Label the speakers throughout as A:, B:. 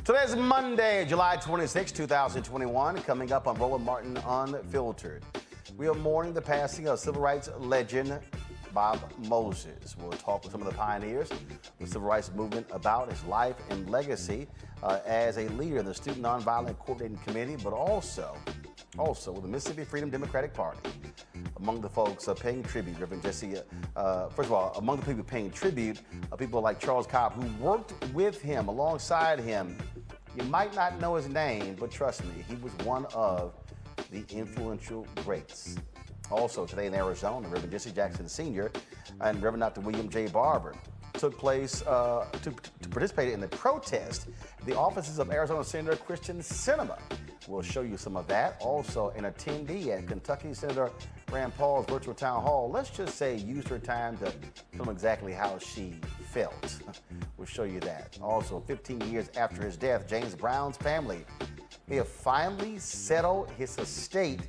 A: Today's Monday, July 26, 2021. Coming up on Roland Martin Unfiltered, we are mourning the passing of civil rights legend Bob Moses. We'll talk with some of the pioneers of the civil rights movement about his life and legacy as a leader in the Student Nonviolent Coordinating Committee, but also with the Mississippi Freedom Democratic Party. Among the folks paying tribute, Reverend Jesse, first of all, among the people paying tribute, people like Charles Cobb, who worked with him, alongside him. You might not know his name, but trust me, he was one of the influential greats. Also today in Arizona, Reverend Jesse Jackson Sr. and Reverend Dr. William J. Barber took place to participate in the protest at the offices of Arizona Senator Kristen Sinema. We'll show you some of that. Also, an attendee at Kentucky Senator Rand Paul's virtual town hall, let's just say, used her time to film exactly how she felt. We'll show you that. Also, 15 years after his death, James Brown's family may have finally settled his estate,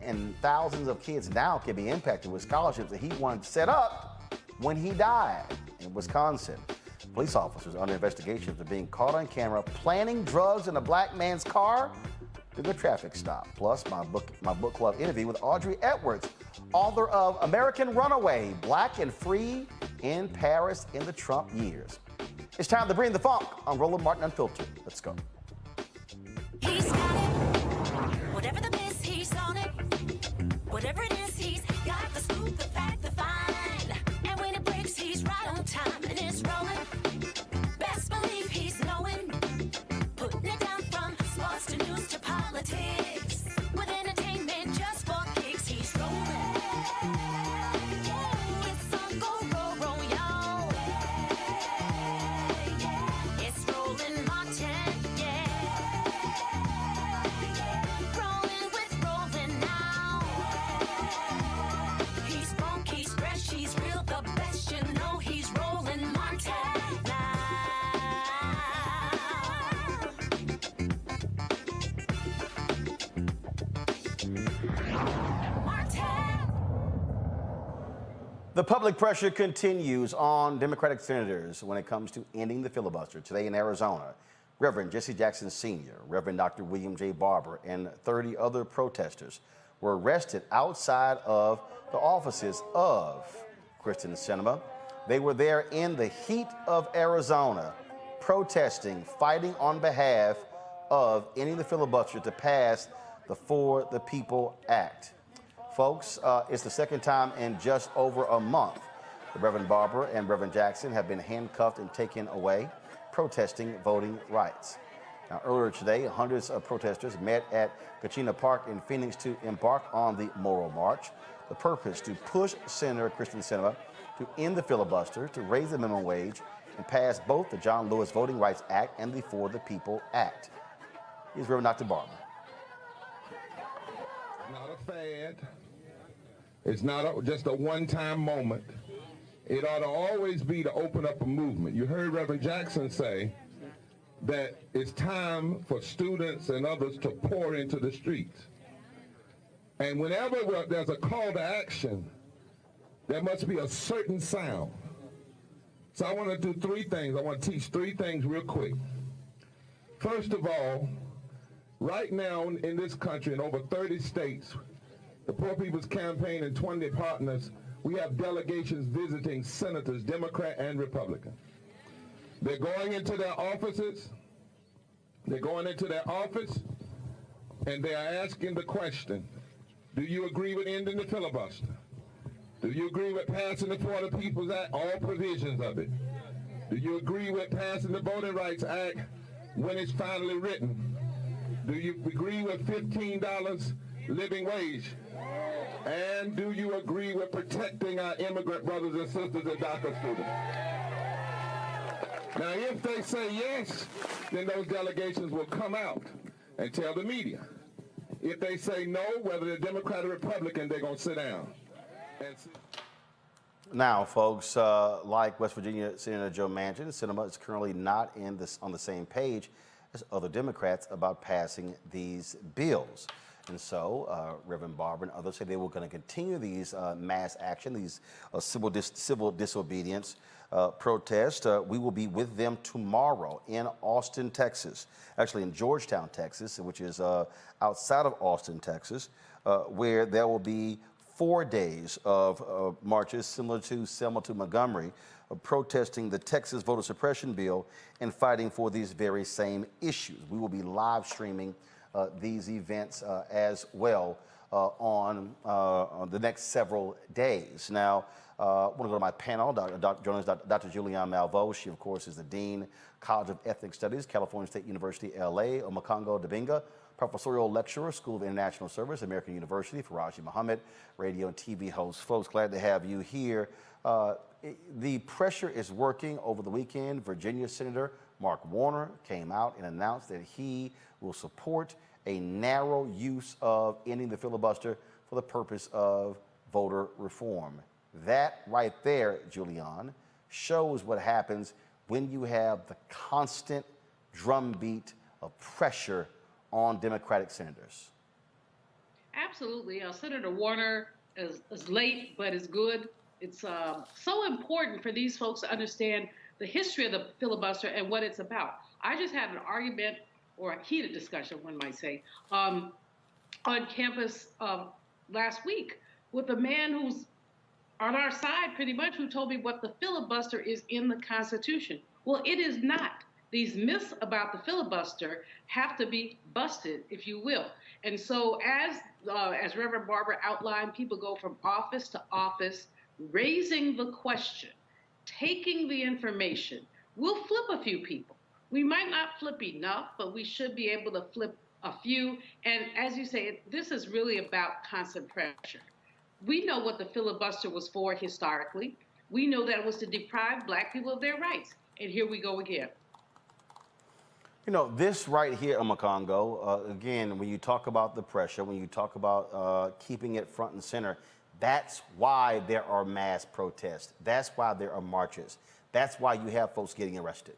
A: and thousands of kids now can be impacted with scholarships that he wanted to set up when he died in Wisconsin. Police officers under investigation for being caught on camera planting drugs in a black man's car during a traffic stop. Plus, my book club interview with Audrey Edwards, author of American Runaway, Black and Free in Paris in the Trump Years. It's time to bring the funk on Roland Martin Unfiltered. Let's go.
B: He's got it. Whatever the miss, he's on it. Whatever it is, he's got the scoop, the fact, the find. And when it breaks, he's right on time and it's rolling. Best believe he's knowing. Putting it down from sports to news to politics. With entertainment just for kicks, he's rolling. It's on go, y'all. It's Roland Martin, yeah. Rolling with Roland now. He's funky, he's fresh, he's real, the best, you know he's Roland Martin now.
A: The public pressure continues on Democratic senators when it comes to ending the filibuster. Today in Arizona, Reverend Jesse Jackson Sr., Reverend Dr. William J. Barber, and 30 other protesters were arrested outside of the offices of Kristen Sinema. They were there in the heat of Arizona, protesting, fighting on behalf of ending the filibuster to pass the For the People Act. Folks, it's the second time in just over a month the Reverend Barber and Reverend Jackson have been handcuffed and taken away, protesting voting rights. Now, earlier today, hundreds of protesters met at Kachina Park in Phoenix to embark on the Moral March. The purpose to push Senator Kristen Sinema to end the filibuster, to raise the minimum wage, and pass both the John Lewis Voting Rights Act and the For the People Act. Here's Reverend Dr. Barber.
C: Not a fad. It's not just a one-time moment. It ought to always be to open up a movement. You heard Reverend Jackson say that it's time for students and others to pour into the streets. And whenever there's a call to action, there must be a certain sound. So I want to do three things. I want to teach three things real quick. First of all, right now in this country, in over 30 states, the Poor People's Campaign and 20 partners, we have delegations visiting senators, Democrat and Republican. They're going into their offices. They're going into their office, and they are asking the question, do you agree with ending the filibuster? Do you agree with passing the For the People's Act, all provisions of it? Do you agree with passing the Voting Rights Act when it's finally written? Do you agree with $15 living wage? And do you agree with protecting our immigrant brothers and sisters and DACA students? Now, if they say yes, then those delegations will come out and tell the media. If they say no, whether they're Democrat or Republican, they're going to sit down.
A: Now, folks, like West Virginia Senator Joe Manchin, Sinema is currently not on the same page as other Democrats about passing these bills. And so, Reverend Barber and others say they were going to continue these mass action, these civil disobedience protests. We will be with them tomorrow in Austin, Texas, actually in Georgetown, Texas, which is outside of Austin, Texas, where there will be 4 days of marches similar to Selma to Montgomery, protesting the Texas voter suppression bill and fighting for these very same issues. We will be live streaming these events as well on the next several days. Now, I want to go to my panel. Joining us, Dr. Julianne Malveaux. She, of course, is the Dean, College of Ethnic Studies, California State University, LA. Omokongo Dibinga, Professorial Lecturer, School of International Service, American University. Faraji Muhammad, radio and TV host. Folks, glad to have you here. The pressure is working. Over the weekend, Virginia Senator Mark Warner came out and announced that he will support a narrow use of ending the filibuster for the purpose of voter reform. That right there, Julianne, shows what happens when you have the constant drumbeat of pressure on Democratic senators.
D: Absolutely. Senator Warner is late, but is good. It's so important for these folks to understand the history of the filibuster and what it's about. I just had an argument, or a heated discussion, one might say, on campus last week with a man who's on our side pretty much, who told me what the filibuster is in the Constitution. Well, it is not. These myths about the filibuster have to be busted, if you will. And so as Reverend Barber outlined, people go from office to office, raising the question, taking the information. We'll flip a few people. We might not flip enough, but we should be able to flip a few. And as you say, this is really about constant pressure. We know what the filibuster was for historically. We know that it was to deprive Black people of their rights. And here we go again.
A: You know, this right here, Omokongo, again, when you talk about the pressure, when you talk about keeping it front and center, that's why there are mass protests. That's why there are marches. That's why you have folks getting arrested.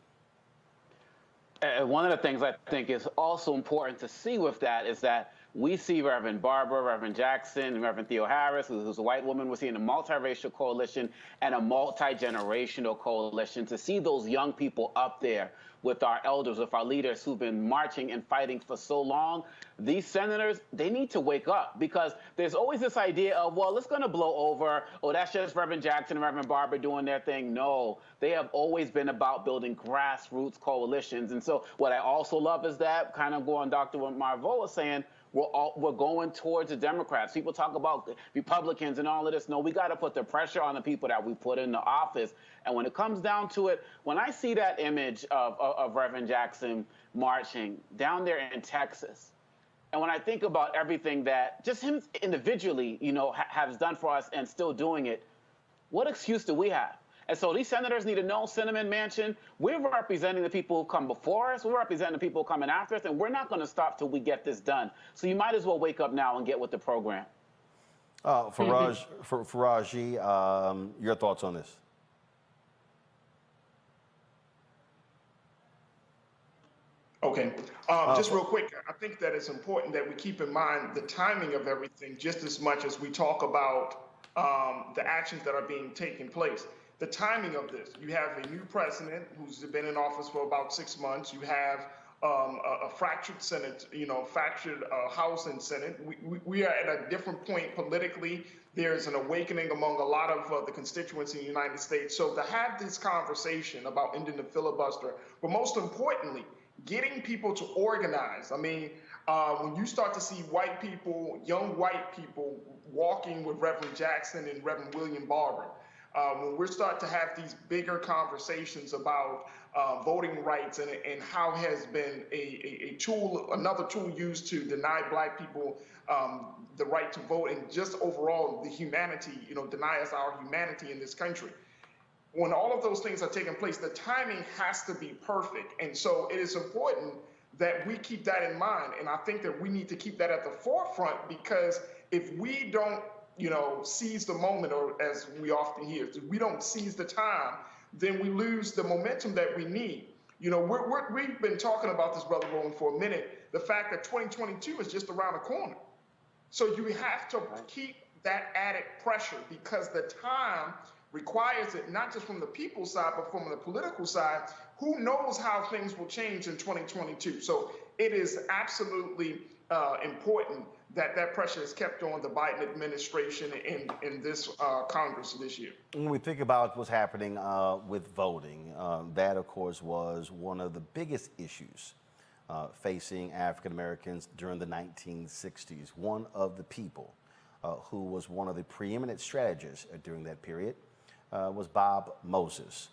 E: One of the things I think is also important to see with that is that we see Reverend Barber, Reverend Jackson, and Reverend Theo Harris, who's a white woman. We're seeing a multiracial coalition and a multi-generational coalition to see those young people up there with our elders, with our leaders who've been marching and fighting for so long. These senators, they need to wake up, because there's always this idea of, well, it's going to blow over. Oh, that's just Reverend Jackson and Reverend Barber doing their thing. No, they have always been about building grassroots coalitions. And so what I also love is that, kind of going Dr. Malveaux was saying, we're going towards the Democrats. People talk about Republicans and all of this. No, we got to put the pressure on the people that we put in the office. And when it comes down to it, when I see that image of Reverend Jackson marching down there in Texas, and when I think about everything that just him individually, you know, has done for us and still doing it, what excuse do we have? And so these senators need to know, Cinnamon Mansion, we're representing the people who come before us, we're representing the people coming after us, and we're not going to stop till we get this done. So you might as well wake up now and get with the program.
A: Faraji, your thoughts on this?
F: Okay, just real quick, I think that it's important that we keep in mind the timing of everything just as much as we talk about the actions that are being taken place. The timing of this, you have a new president who's been in office for about 6 months. You have a fractured Senate, you know, fractured House and Senate. We are at a different point politically. There's an awakening among a lot of the constituents in the United States. So to have this conversation about ending the filibuster, but most importantly, getting people to organize. I mean, when you start to see white people, young white people walking with Reverend Jackson and Reverend William Barber, when we're starting to have these bigger conversations about voting rights and how has been a tool, another tool used to deny Black people the right to vote, and just overall the humanity, you know, deny us our humanity in this country. When all of those things are taking place, the timing has to be perfect. And so it is important that we keep that in mind. And I think that we need to keep that at the forefront, because if we don't, you know, seize the moment, or as we often hear, if we don't seize the time, then we lose the momentum that we need. You know, we've been talking about this, Brother Roland, for a minute. The fact that 2022 is just around the corner. So you have to keep that added pressure because the time requires it, not just from the people's side, but from the political side. Who knows how things will change in 2022? So it is absolutely important that that pressure is kept on the Biden administration in this Congress this year.
A: When we think about what's happening with voting, that, of course, was one of the biggest issues facing African Americans during the 1960s. One of the people who was one of the preeminent strategists during that period was Bob Moses.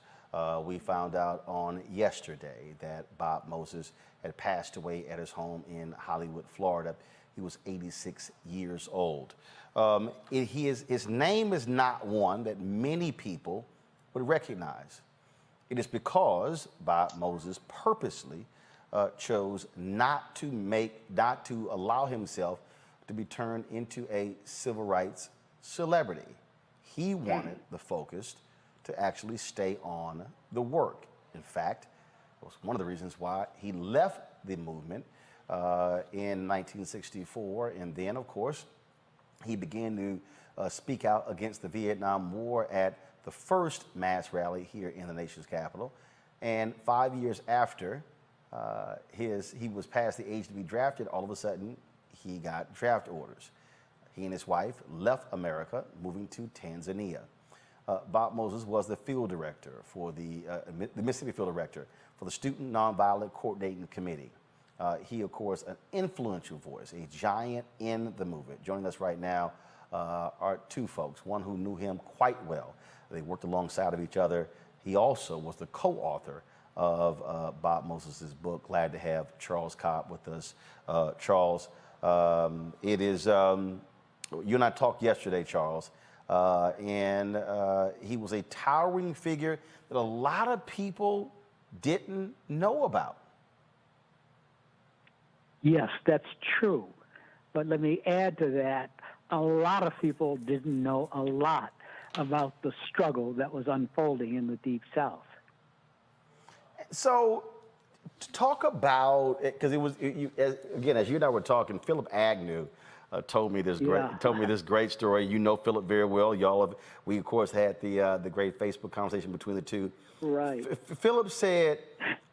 A: We found out on yesterday that Bob Moses had passed away at his home in Hollywood, Florida. He was 86 years old. His name is not one that many people would recognize. It is because Bob Moses purposely chose not to allow himself to be turned into a civil rights celebrity. He wanted the focus to actually stay on the work. In fact, it was one of the reasons why he left the movement in 1964, and then, of course, he began to speak out against the Vietnam War at the first mass rally here in the nation's capital. And 5 years after he was past the age to be drafted, all of a sudden he got draft orders. He and his wife left America, moving to Tanzania. Bob Moses was the field director for the Mississippi field director for the Student Nonviolent Coordinating Committee. He, of course, an influential voice, a giant in the movement. Joining us right now are two folks, one who knew him quite well. They worked alongside of each other. He also was the co-author of Bob Moses' book. Glad to have Charles Cobb with us. Charles, it is, you and I talked yesterday, Charles, and he was a towering figure that a lot of people didn't know about.
G: Yes, that's true. But let me add to that, a lot of people didn't know a lot about the struggle that was unfolding in the Deep South.
A: So, talk about it, because it was again, as you and I were talking. Philip Agnew told me this great story. You know Philip very well. We of course had the great Facebook conversation between the two.
G: Right.
A: Philip said,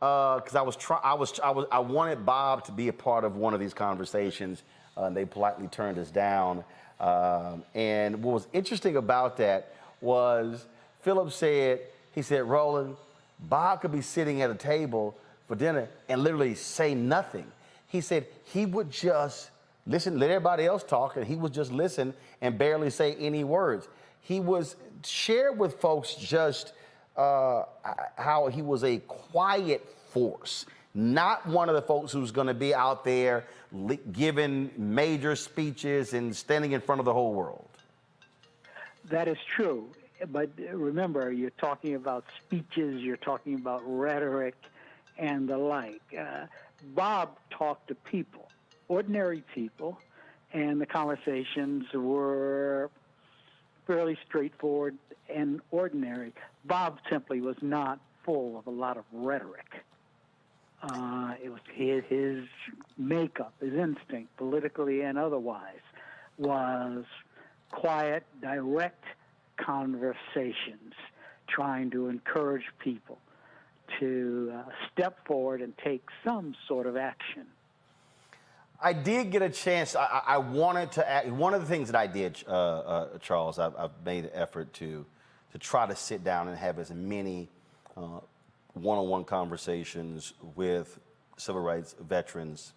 A: because I wanted Bob to be a part of one of these conversations, and they politely turned us down. And what was interesting about that was Philip said, Roland, Bob could be sitting at a table for dinner and literally say nothing. He said he would just listen, let everybody else talk, and he would just listen and barely say any words. He was shared with folks just how he was a quiet force, not one of the folks who's going to be out there giving major speeches and standing in front of the whole world.
G: That is true. But remember, you're talking about speeches, you're talking about rhetoric and the like. Bob talked to people, ordinary people, and the conversations were fairly straightforward and ordinary. Bob simply was not full of a lot of rhetoric. It was his makeup, his instinct, politically and otherwise, was quiet, direct conversations, trying to encourage people to step forward and take some sort of action.
A: I did get a chance. I wanted to act. One of the things that I did, Charles, I've made an effort to try to sit down and have as many one-on-one conversations with civil rights veterans,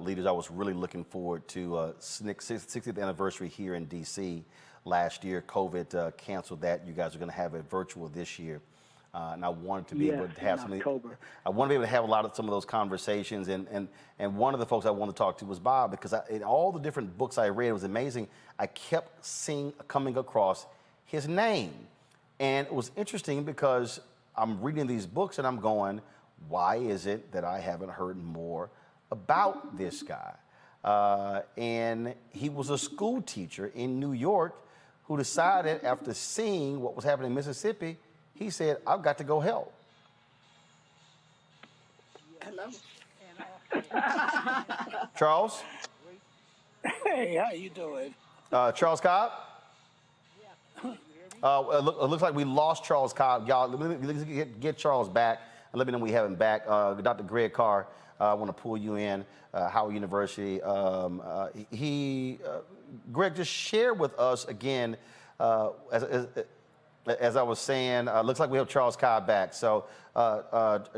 A: leaders. I was really looking forward to 60th anniversary here in D.C. last year. COVID canceled that. You guys are going to have it virtual this year. And I wanted to be able to have some. I want to be able to have some of those conversations. And one of the folks I wanted to talk to was Bob, because in all the different books I read, it was amazing. I kept coming across his name, and it was interesting because I'm reading these books and I'm going, why is it that I haven't heard more about this guy? And he was a school teacher in New York who decided, after seeing what was happening in Mississippi, he said, I've got to go help.
H: Hello.
A: Charles?
H: Hey, how you doing?
A: Charles Cobb? It looks like we lost Charles Cobb. Y'all, let me get Charles back and let me know we have him back. Dr. Greg Carr, I want to pull you in, Howard University. Greg, just share with us again, as I was saying, looks like we have Charles Cobb back. So,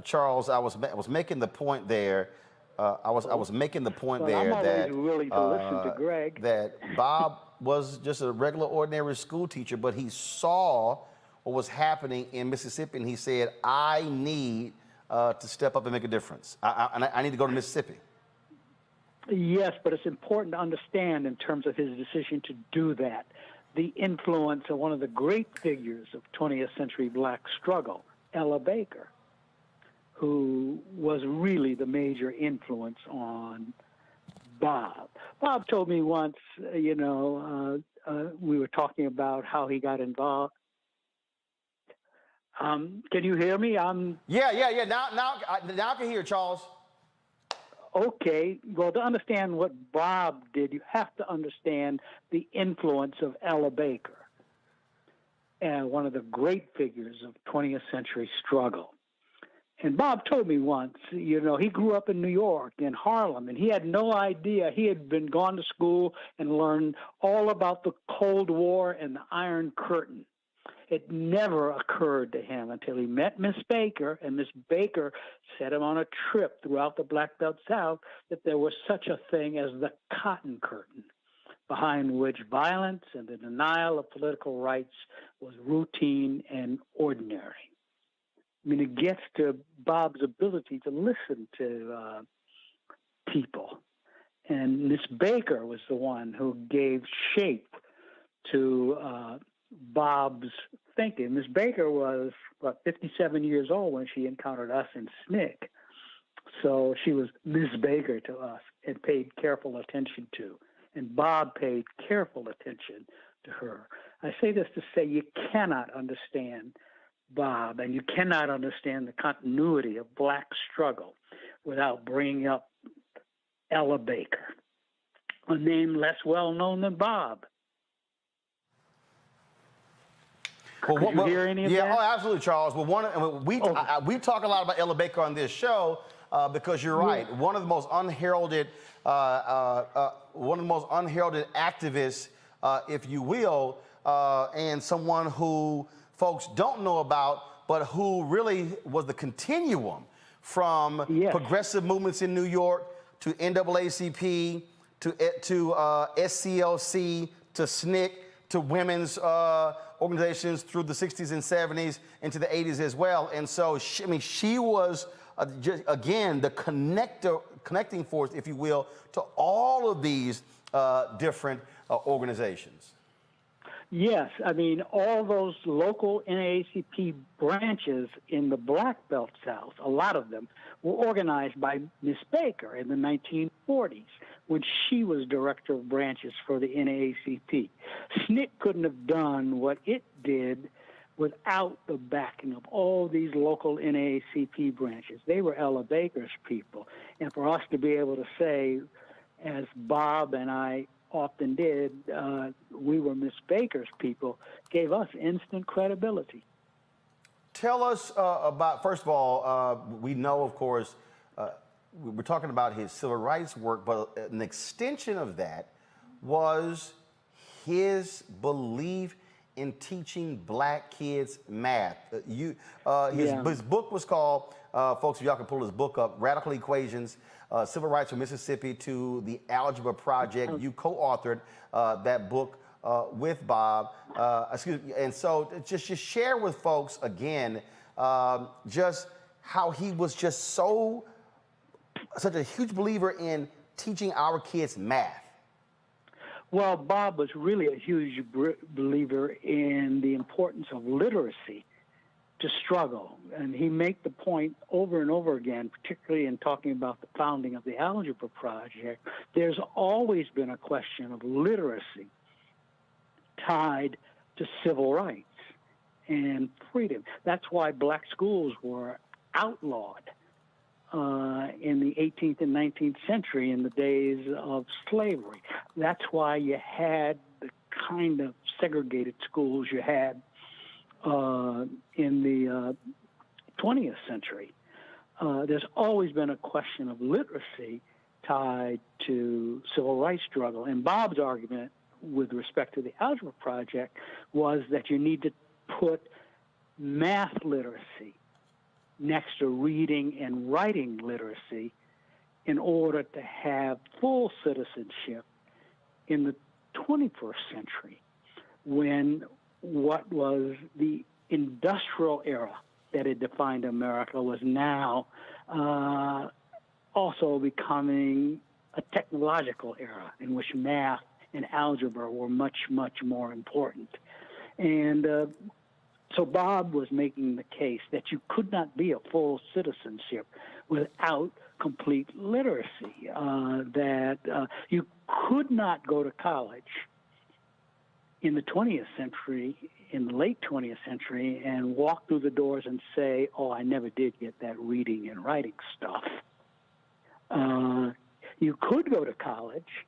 A: Charles, I was making the point there. I was making the point there
G: I'm
A: that
G: always willing to listen to Greg.
A: that Bob was just a regular, ordinary school teacher, but he saw what was happening in Mississippi, and he said, "I need to step up and make a difference. I need to go to Mississippi."
G: Yes, but it's important to understand in terms of his decision to do that, the influence of one of the great figures of 20th century black struggle, Ella Baker, who was really the major influence on Bob. Bob told me once, we were talking about how he got involved. Can you hear me?
A: Yeah. Now I can hear Charles.
G: Okay. Well, to understand what Bob did, you have to understand the influence of Ella Baker, and one of the great figures of 20th century struggle. And Bob told me once, he grew up in New York, in Harlem, and he had no idea. He had been gone to school and learned all about the Cold War and the Iron Curtain. It never occurred to him until he met Miss Baker, and Miss Baker set him on a trip throughout the Black Belt South that there was such a thing as the Cotton Curtain, behind which violence and the denial of political rights was routine and ordinary. I mean, it gets to Bob's ability to listen to people. And Miss Baker was the one who gave shape to Bob's thinking. Miss Baker was, 57 years old when she encountered us in SNCC. So she was Miss Baker to us and paid careful attention to. And Bob paid careful attention to her. I say this to say you cannot understand Bob, and you cannot understand the continuity of black struggle without bringing up Ella Baker, a name less well known than Bob. Could you hear any of that?
A: Yeah, absolutely, Charles. Well, we talk a lot about Ella Baker on this show because you're right. One of the most unheralded, activists, if you will, and someone who folks don't know about, but who really was the continuum from progressive movements in New York to NAACP to SCLC to SNCC to women's organizations through the 60s and 70s into the 80s as well. And so, she was, again, the connecting force, if you will, to all of these different organizations.
G: Yes, I mean, all those local NAACP branches in the Black Belt South, a lot of them, were organized by Miss Baker in the 1940s when she was director of branches for the NAACP. SNCC couldn't have done what it did without the backing of all these local NAACP branches. They were Ella Baker's people. And for us to be able to say, as Bob and I often did, we were Miss Baker's people, gave us instant credibility.
A: Tell us about, first of all, we know, of course, we're talking about his civil rights work, but an extension of that was his belief in teaching black kids math. His book was called, folks, if y'all can pull his book up, Radical Equations, Civil Rights from Mississippi to the Algebra Project. You co-authored that book with Bob. And so just share with folks again, just how he was just such a huge believer in teaching our kids math.
G: Well, Bob was really a huge believer in the importance of literacy to struggle. And he made the point over and over again, particularly in talking about the founding of the Algebra Project, there's always been a question of literacy tied to civil rights and freedom. That's why black schools were outlawed in the 18th and 19th century in the days of slavery. That's why you had the kind of segregated schools you had in the 20th century. There's always been a question of literacy tied to civil rights struggle. And Bob's argument with respect to the Algebra Project was that you need to put math literacy next to reading and writing literacy in order to have full citizenship in the 21st century, when what was the industrial era that had defined America was now also becoming a technological era in which math and algebra were much, much more important. And so Bob was making the case that you could not be a full citizenship without complete literacy, that you could not go to college in the 20th century, in the late 20th century, and walk through the doors and say, oh, I never did get that reading and writing stuff. You could go to college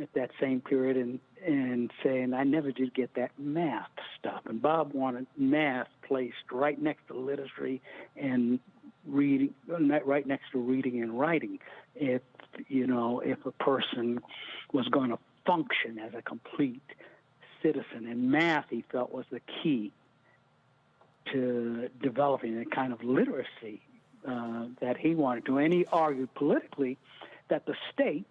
G: at that same period and say, and I never did get that math stuff. And Bob wanted math placed right next to literacy and reading, right next to reading and writing. If a person was going to function as a complete citizen, and math, he felt, was the key to developing the kind of literacy that he wanted to. And he argued politically that the state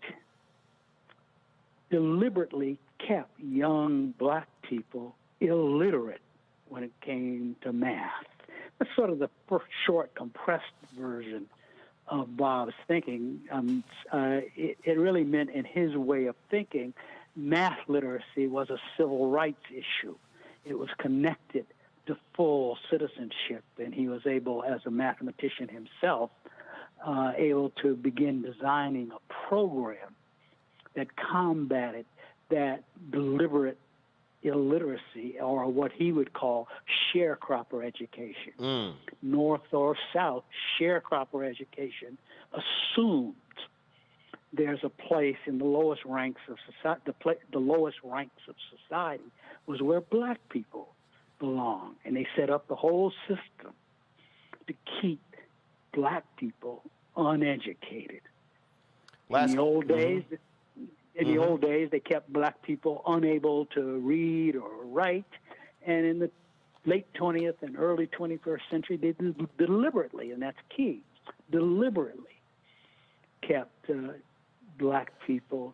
G: deliberately kept young black people illiterate when it came to math. That's sort of the first short, compressed version of Bob's thinking. It really meant, in his way of thinking, math literacy was a civil rights issue. It was connected to full citizenship, and he was able, as a mathematician himself, able to begin designing a program that combated that deliberate illiteracy, or what he would call sharecropper education. North or South, sharecropper education assumed there's a place in the lowest ranks of society. The lowest ranks of society was where black people belong, and they set up the whole system to keep black people uneducated. In the old days, they kept black people unable to read or write, and in the late 20th and early 21st century, they deliberately, and that's key, deliberately kept black people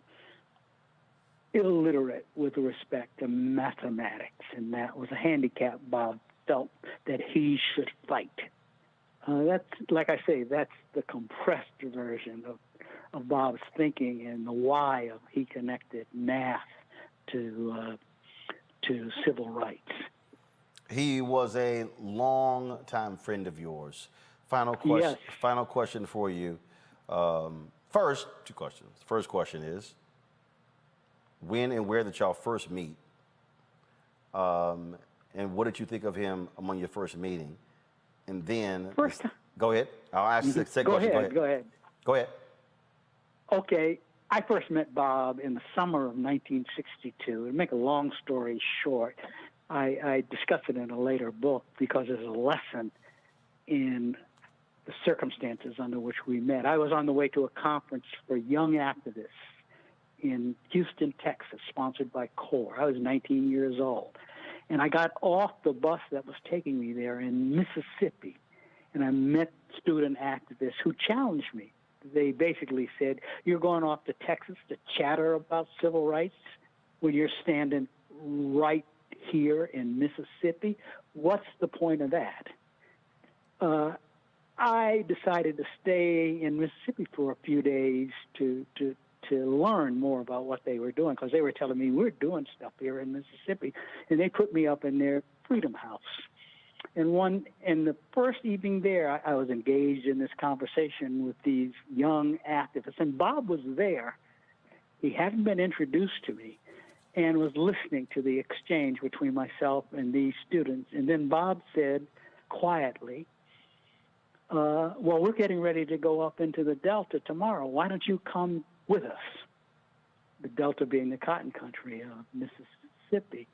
G: illiterate with respect to mathematics, and that was a handicap Bob felt that he should fight. That's, like I say, that's the compressed version of Bob's thinking and the why of he connected math to civil rights.
A: He was a long-time friend of yours. Final question for you. First, two questions. First question is, when and where did y'all first meet? And what did you think of him among your first meeting? And then, go ahead. I'll ask the second question. Go ahead.
G: Okay, I first met Bob in the summer of 1962. To make a long story short, I discuss it in a later book because there's a lesson in the circumstances under which we met. I was on the way to a conference for young activists in Houston, Texas, sponsored by CORE. I was 19 years old. And I got off the bus that was taking me there in Mississippi, and I met student activists who challenged me. They basically said, you're going off to Texas to chatter about civil rights when you're standing right here in Mississippi? What's the point of that? I decided to stay in Mississippi for a few days to learn more about what they were doing, because they were telling me, we're doing stuff here in Mississippi. And they put me up in their Freedom House. And the first evening there, I was engaged in this conversation with these young activists, and Bob was there. He hadn't been introduced to me, and was listening to the exchange between myself and these students. And then Bob said quietly, well, we're getting ready to go up into the Delta tomorrow. Why don't you come with us? The Delta being the cotton country of Mississippi.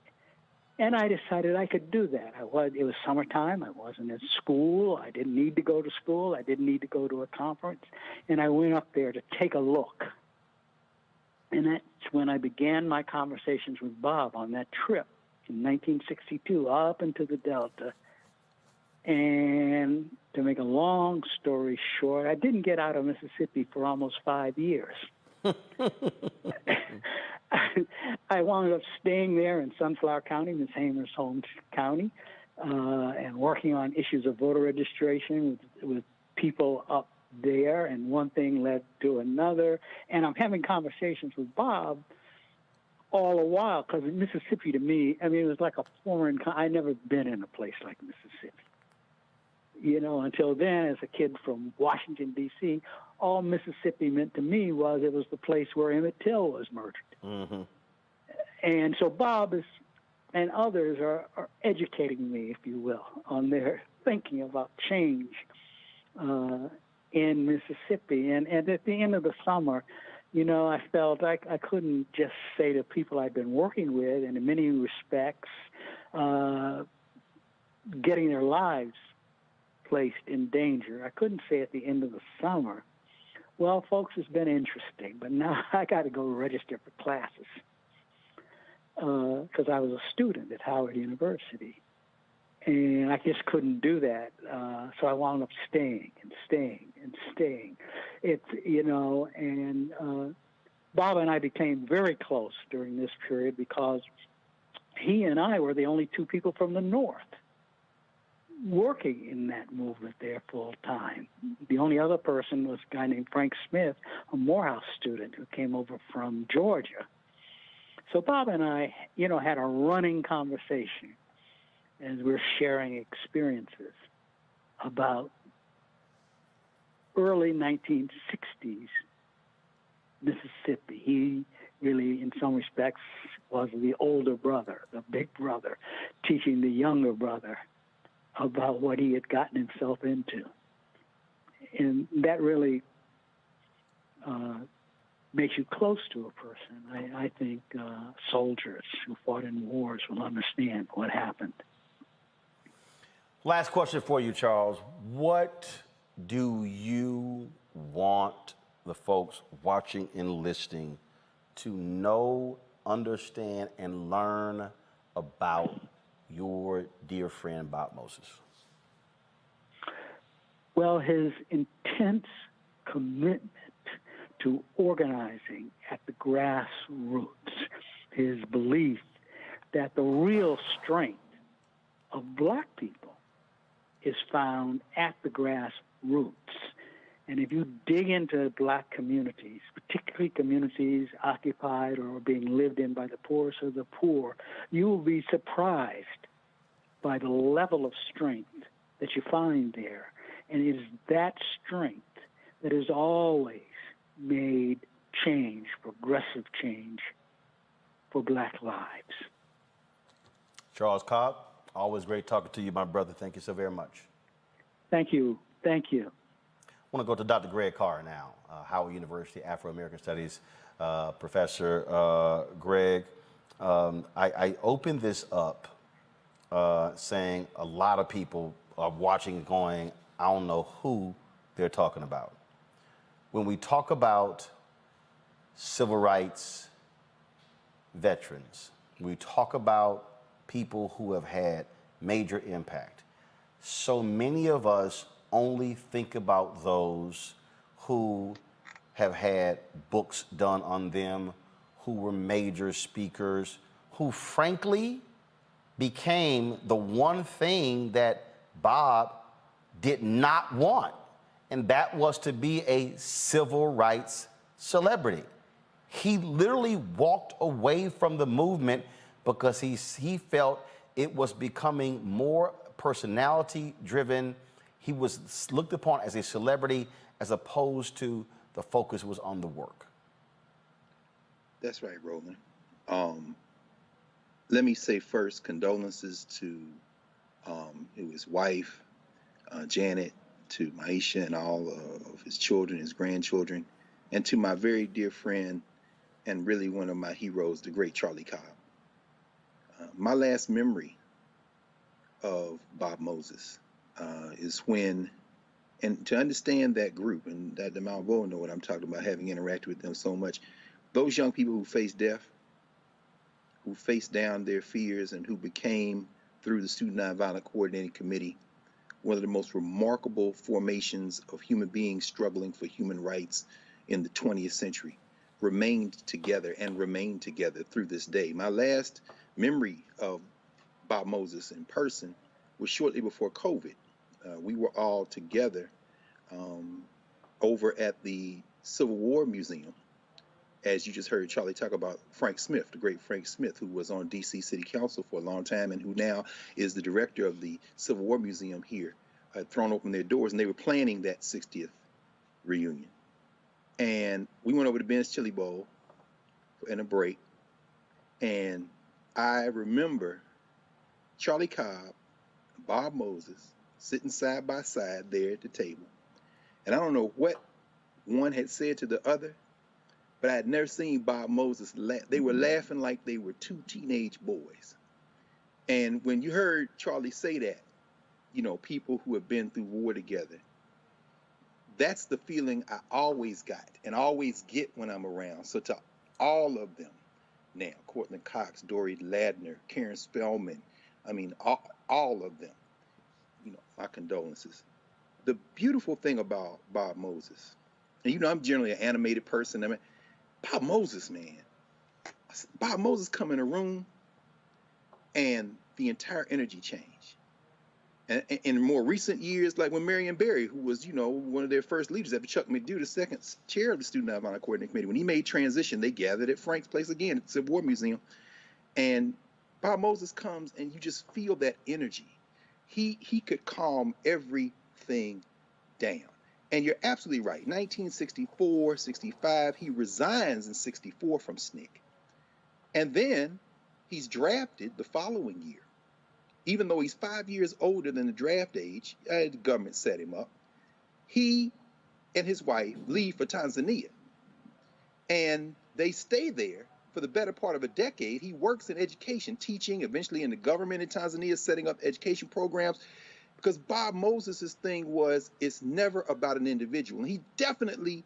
G: And I decided I could do that. It was summertime. I wasn't in school. I didn't need to go to school. I didn't need to go to a conference. And I went up there to take a look. And that's when I began my conversations with Bob on that trip in 1962 up into the Delta. And to make a long story short, I didn't get out of Mississippi for almost 5 years. I wound up staying there in Sunflower County, Miss Hamer's home county, and working on issues of voter registration with people up there, and one thing led to another. And I'm having conversations with Bob all the while, because Mississippi to me, I mean, it was like a foreign, I'd never been in a place like Mississippi. You know, until then, as a kid from Washington, D.C., all Mississippi meant to me was it was the place where Emmett Till was murdered. Mm-hmm. And so Bob and others are educating me, if you will, on their thinking about change in Mississippi. And at the end of the summer, you know, I felt I couldn't just say to people I'd been working with, and in many respects, getting their lives placed in danger. I couldn't say at the end of the summer, well, folks, it's been interesting, but now I got to go register for classes because I was a student at Howard University, and I just couldn't do that. So I wound up staying. It's, you know, and Bob and I became very close during this period because he and I were the only two people from the North working in that movement there full time. The only other person was a guy named Frank Smith, a Morehouse student who came over from Georgia. So Bob and I, you know, had a running conversation as we're sharing experiences about early 1960s Mississippi. He really, in some respects, was the older brother, the big brother, teaching the younger brother about what he had gotten himself into. And that really makes you close to a person. I think soldiers who fought in wars will understand what happened.
A: Last question for you, Charles. What do you want the folks watching and listening to know, understand, and learn about your dear friend, Bob Moses?
G: Well, his intense commitment to organizing at the grassroots, his belief that the real strength of black people is found at the grassroots. And if you dig into black communities, particularly communities occupied or being lived in by the poorest of the poor, you will be surprised by the level of strength that you find there. And it is that strength that has always made change, progressive change, for black lives.
A: Charles Cobb, always great talking to you, my brother. Thank you so very much.
G: Thank you. Thank you.
A: I want to go to Dr. Greg Carr now, Howard University Afro-American Studies professor. Greg, I opened this up saying a lot of people are watching going, I don't know who they're talking about. When we talk about civil rights veterans, we talk about people who have had major impact. So many of us only think about those who have had books done on them, who were major speakers, who frankly became the one thing that Bob did not want, and that was to be a civil rights celebrity. He literally walked away from the movement because he felt it was becoming more personality driven. He was looked upon as a celebrity as opposed to the focus was on the work.
H: That's right, Roland. Let me say first, condolences to his wife, Janet, to Maisha and all of his children, his grandchildren, and to my very dear friend and really one of my heroes, the great Charlie Cobb. My last memory of Bob Moses is when, and to understand that group, and that the Mount Bowl know what I'm talking about, having interacted with them so much, those young people who faced death, who faced down their fears, and who became, through the Student Nonviolent Coordinating Committee, one of the most remarkable formations of human beings struggling for human rights in the 20th century, remained together and remain together through this day. My last memory of Bob Moses in person was shortly before COVID. We were all together over at the Civil War Museum, as you just heard Charlie talk about Frank Smith, the great Frank Smith, who was on DC City Council for a long time and who now is the director of the Civil War Museum here, had thrown open their doors, and they were planning that 60th reunion. And we went over to Ben's Chili Bowl in a break, and I remember Charlie Cobb, Bob Moses, sitting side by side there at the table. And I don't know what one had said to the other, but I had never seen Bob Moses laugh. They were laughing like they were two teenage boys. And when you heard Charlie say that, you know, people who have been through war together, that's the feeling I always got and always get when I'm around. So to all of them now, Courtland Cox, Dory Ladner, Karen Spellman, I mean, all of them, you know, my condolences. The beautiful thing about Bob Moses, and you know, I'm generally an animated person. I mean, Bob Moses, man. Bob Moses come in a room and the entire energy changed. And in more recent years, like when Marion Barry, who was, you know, one of their first leaders after Chuck McDew, the second chair of the Student Nonviolent Coordinating Committee, when he made transition, they gathered at Frank's place again at the Civil War Museum. And Bob Moses comes and you just feel that energy. He could calm everything down. And you're absolutely right. 1964, 65, he resigns in 64 from SNCC. And then he's drafted the following year. Even though he's 5 years older than the draft age, the government set him up. He and his wife leave for Tanzania. And they stay there for the better part of a decade. He works in education, teaching, eventually in the government in Tanzania, setting up education programs. Because Bob Moses' thing was, it's never about an individual. And he definitely,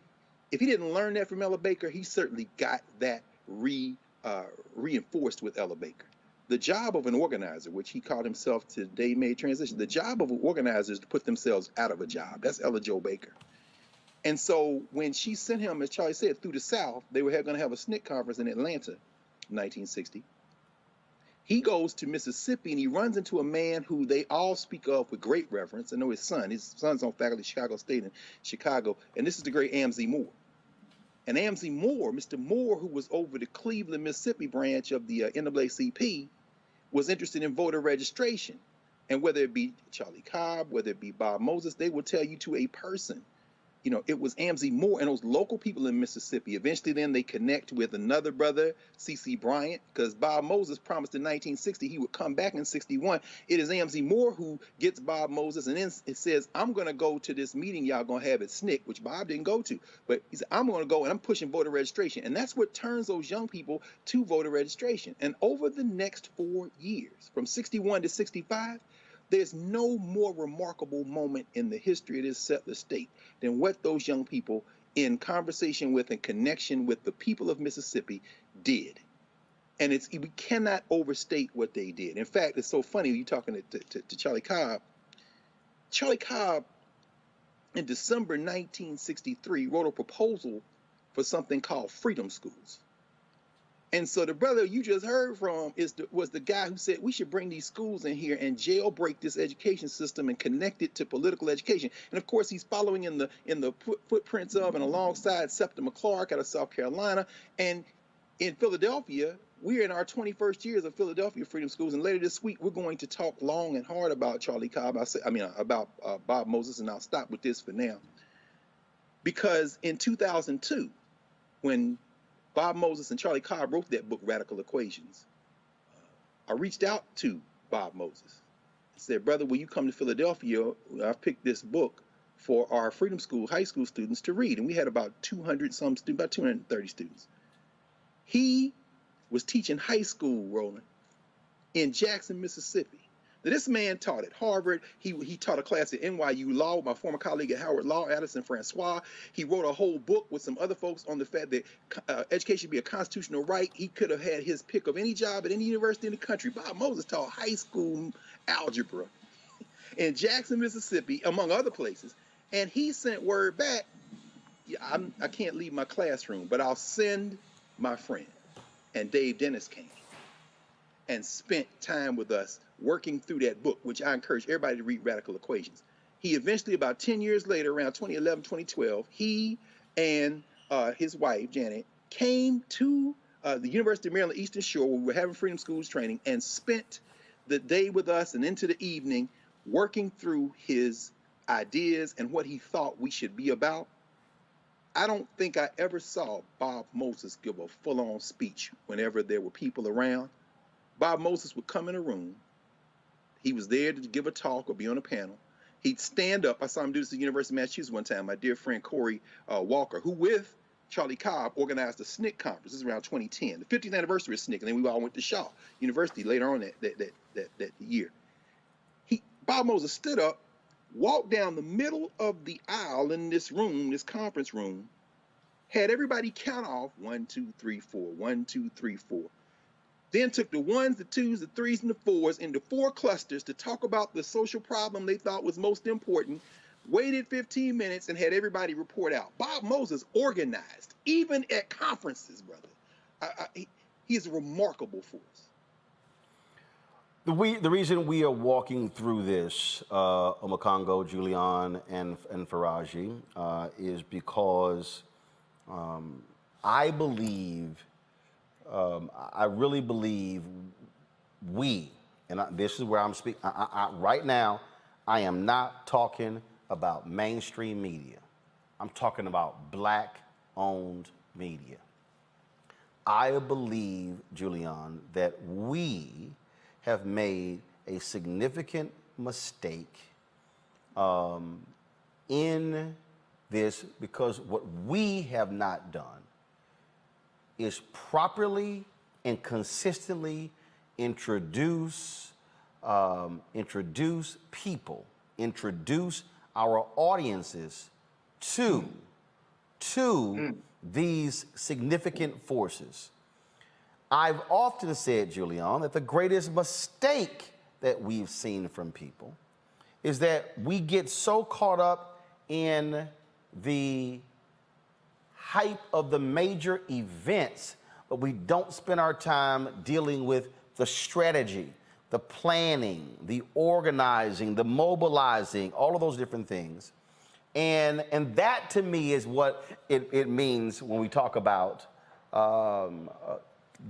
H: if he didn't learn that from Ella Baker, he certainly got that reinforced with Ella Baker. The job of an organizer, which he called himself today, made transition, the job of an organizer is to put themselves out of a job. That's Ella Jo Baker. And so when she sent him, as Charlie said, through the South, they were going to have a SNCC conference in Atlanta in 1960. He goes to Mississippi and he runs into a man who they all speak of with great reverence. I know his son's on faculty at Chicago State in Chicago, and this is the great Amzie Moore. And Amzie Moore, Mr. Moore, who was over the Cleveland, Mississippi branch of the NAACP, was interested in voter registration. And whether it be Charlie Cobb, whether it be Bob Moses, they will tell you to a person, you know, it was Amzie Moore and those local people in Mississippi. Eventually then they connect with another brother, C.C. Bryant, because Bob Moses promised in 1960 he would come back in 61. It is Amzie Moore who gets Bob Moses, and then it says, I'm going to go to this meeting y'all going to have at SNCC, which Bob didn't go to. But he said, I'm going to go and I'm pushing voter registration. And that's what turns those young people to voter registration. And over the next 4 years, from 61 to 65, there's no more remarkable moment in the history of this settler state than what those young people, in conversation with and connection with the people of Mississippi, did. And we cannot overstate what they did. In fact, it's so funny, you're talking to Charlie Cobb. Charlie Cobb, in December 1963, wrote a proposal for something called freedom schools. And so the brother you just heard from was the guy who said we should bring these schools in here and jailbreak this education system and connect it to political education. And of course, he's following in the footprints of and alongside Septima Clark out of South Carolina. And in Philadelphia, we're in our 21st years of Philadelphia Freedom Schools. And later this week, we're going to talk long and hard about Charlie Cobb. About Bob Moses, and I'll stop with this for now. Because in 2002, when Bob Moses and Charlie Cobb wrote that book, Radical Equations, I reached out to Bob Moses and said, brother, will you come to Philadelphia? I've picked this book for our Freedom School high school students to read. And we had about 200 some students, about 230 students. He was teaching high school, Roland, in Jackson, Mississippi. Now, this man taught at Harvard. He taught a class at NYU Law with my former colleague at Howard Law, Addison Francois. He wrote a whole book with some other folks on the fact that education should be a constitutional right. He could have had his pick of any job at any university in the country. Bob Moses taught high school algebra in Jackson, Mississippi, among other places. And he sent word back, I can't leave my classroom, but I'll send my friend. And Dave Dennis came and spent time with us working through that book, which I encourage everybody to read, Radical Equations. He eventually, about 10 years later, around 2011, 2012, he and his wife, Janet, came to the University of Maryland Eastern Shore, where we were having Freedom Schools training, and spent the day with us and into the evening working through his ideas and what he thought we should be about. I don't think I ever saw Bob Moses give a full-on speech whenever there were people around. Bob Moses would come in a room. He was there to give a talk or be on a panel. He'd stand up. I saw him do this at the University of Massachusetts one time. My dear friend Corey Walker, who with Charlie Cobb organized the SNCC conference. This is around 2010, the 50th anniversary of SNCC, and then we all went to Shaw University later on that year. Bob Moses stood up, walked down the middle of the aisle in this room, this conference room, had everybody count off 1, 2, 3, 4, 1, 2, 3, 4. Then took the 1s, the 2s, the 3s, and the 4s into 4 clusters to talk about the social problem they thought was most important, waited 15 minutes and had everybody report out. Bob Moses organized, even at conferences, brother. He is a remarkable force.
A: The reason we are walking through this, Omokongo, Julian, and Faraji, is because I believe, I really believe we, and this is where I'm speaking, right now, I am not talking about mainstream media. I'm talking about Black-owned media. I believe, Julian, that we have made a significant mistake in this, because what we have not done is properly and consistently introduce people, introduce our audiences to these significant forces. I've often said, Julian, that the greatest mistake that we've seen from people is that we get so caught up in the hype of the major events, but we don't spend our time dealing with the strategy, the planning, the organizing, the mobilizing, all of those different things. And that, to me, is what it means when we talk about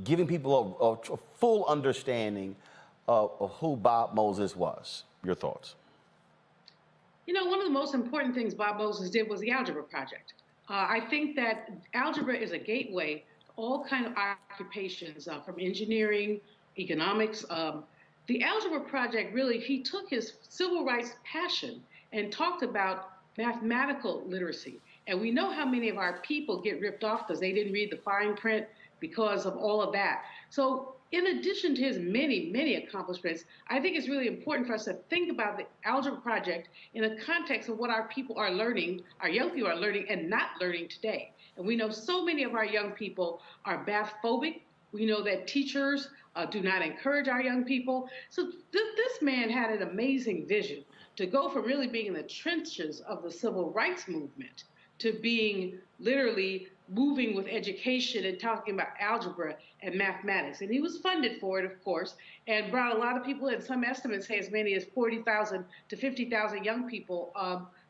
A: giving people a full understanding of who Bob Moses was. Your thoughts?
D: You know, one of the most important things Bob Moses did was the Algebra Project. I think that algebra is a gateway to all kinds of occupations, from engineering, economics. The Algebra Project, really, he took his civil rights passion and talked about mathematical literacy. And we know how many of our people get ripped off because they didn't read the fine print because of all of that. So in addition to his many, many accomplishments, I think it's really important for us to think about the Algebra Project in the context of what our people are learning, our young people are learning and not learning today. And we know so many of our young people are math phobic. We know that teachers do not encourage our young people. So this man had an amazing vision to go from really being in the trenches of the civil rights movement to being literally moving with education and talking about algebra and mathematics. And he was funded for it, of course, and brought a lot of people in. Some estimates say as many as 40,000 to 50,000 young people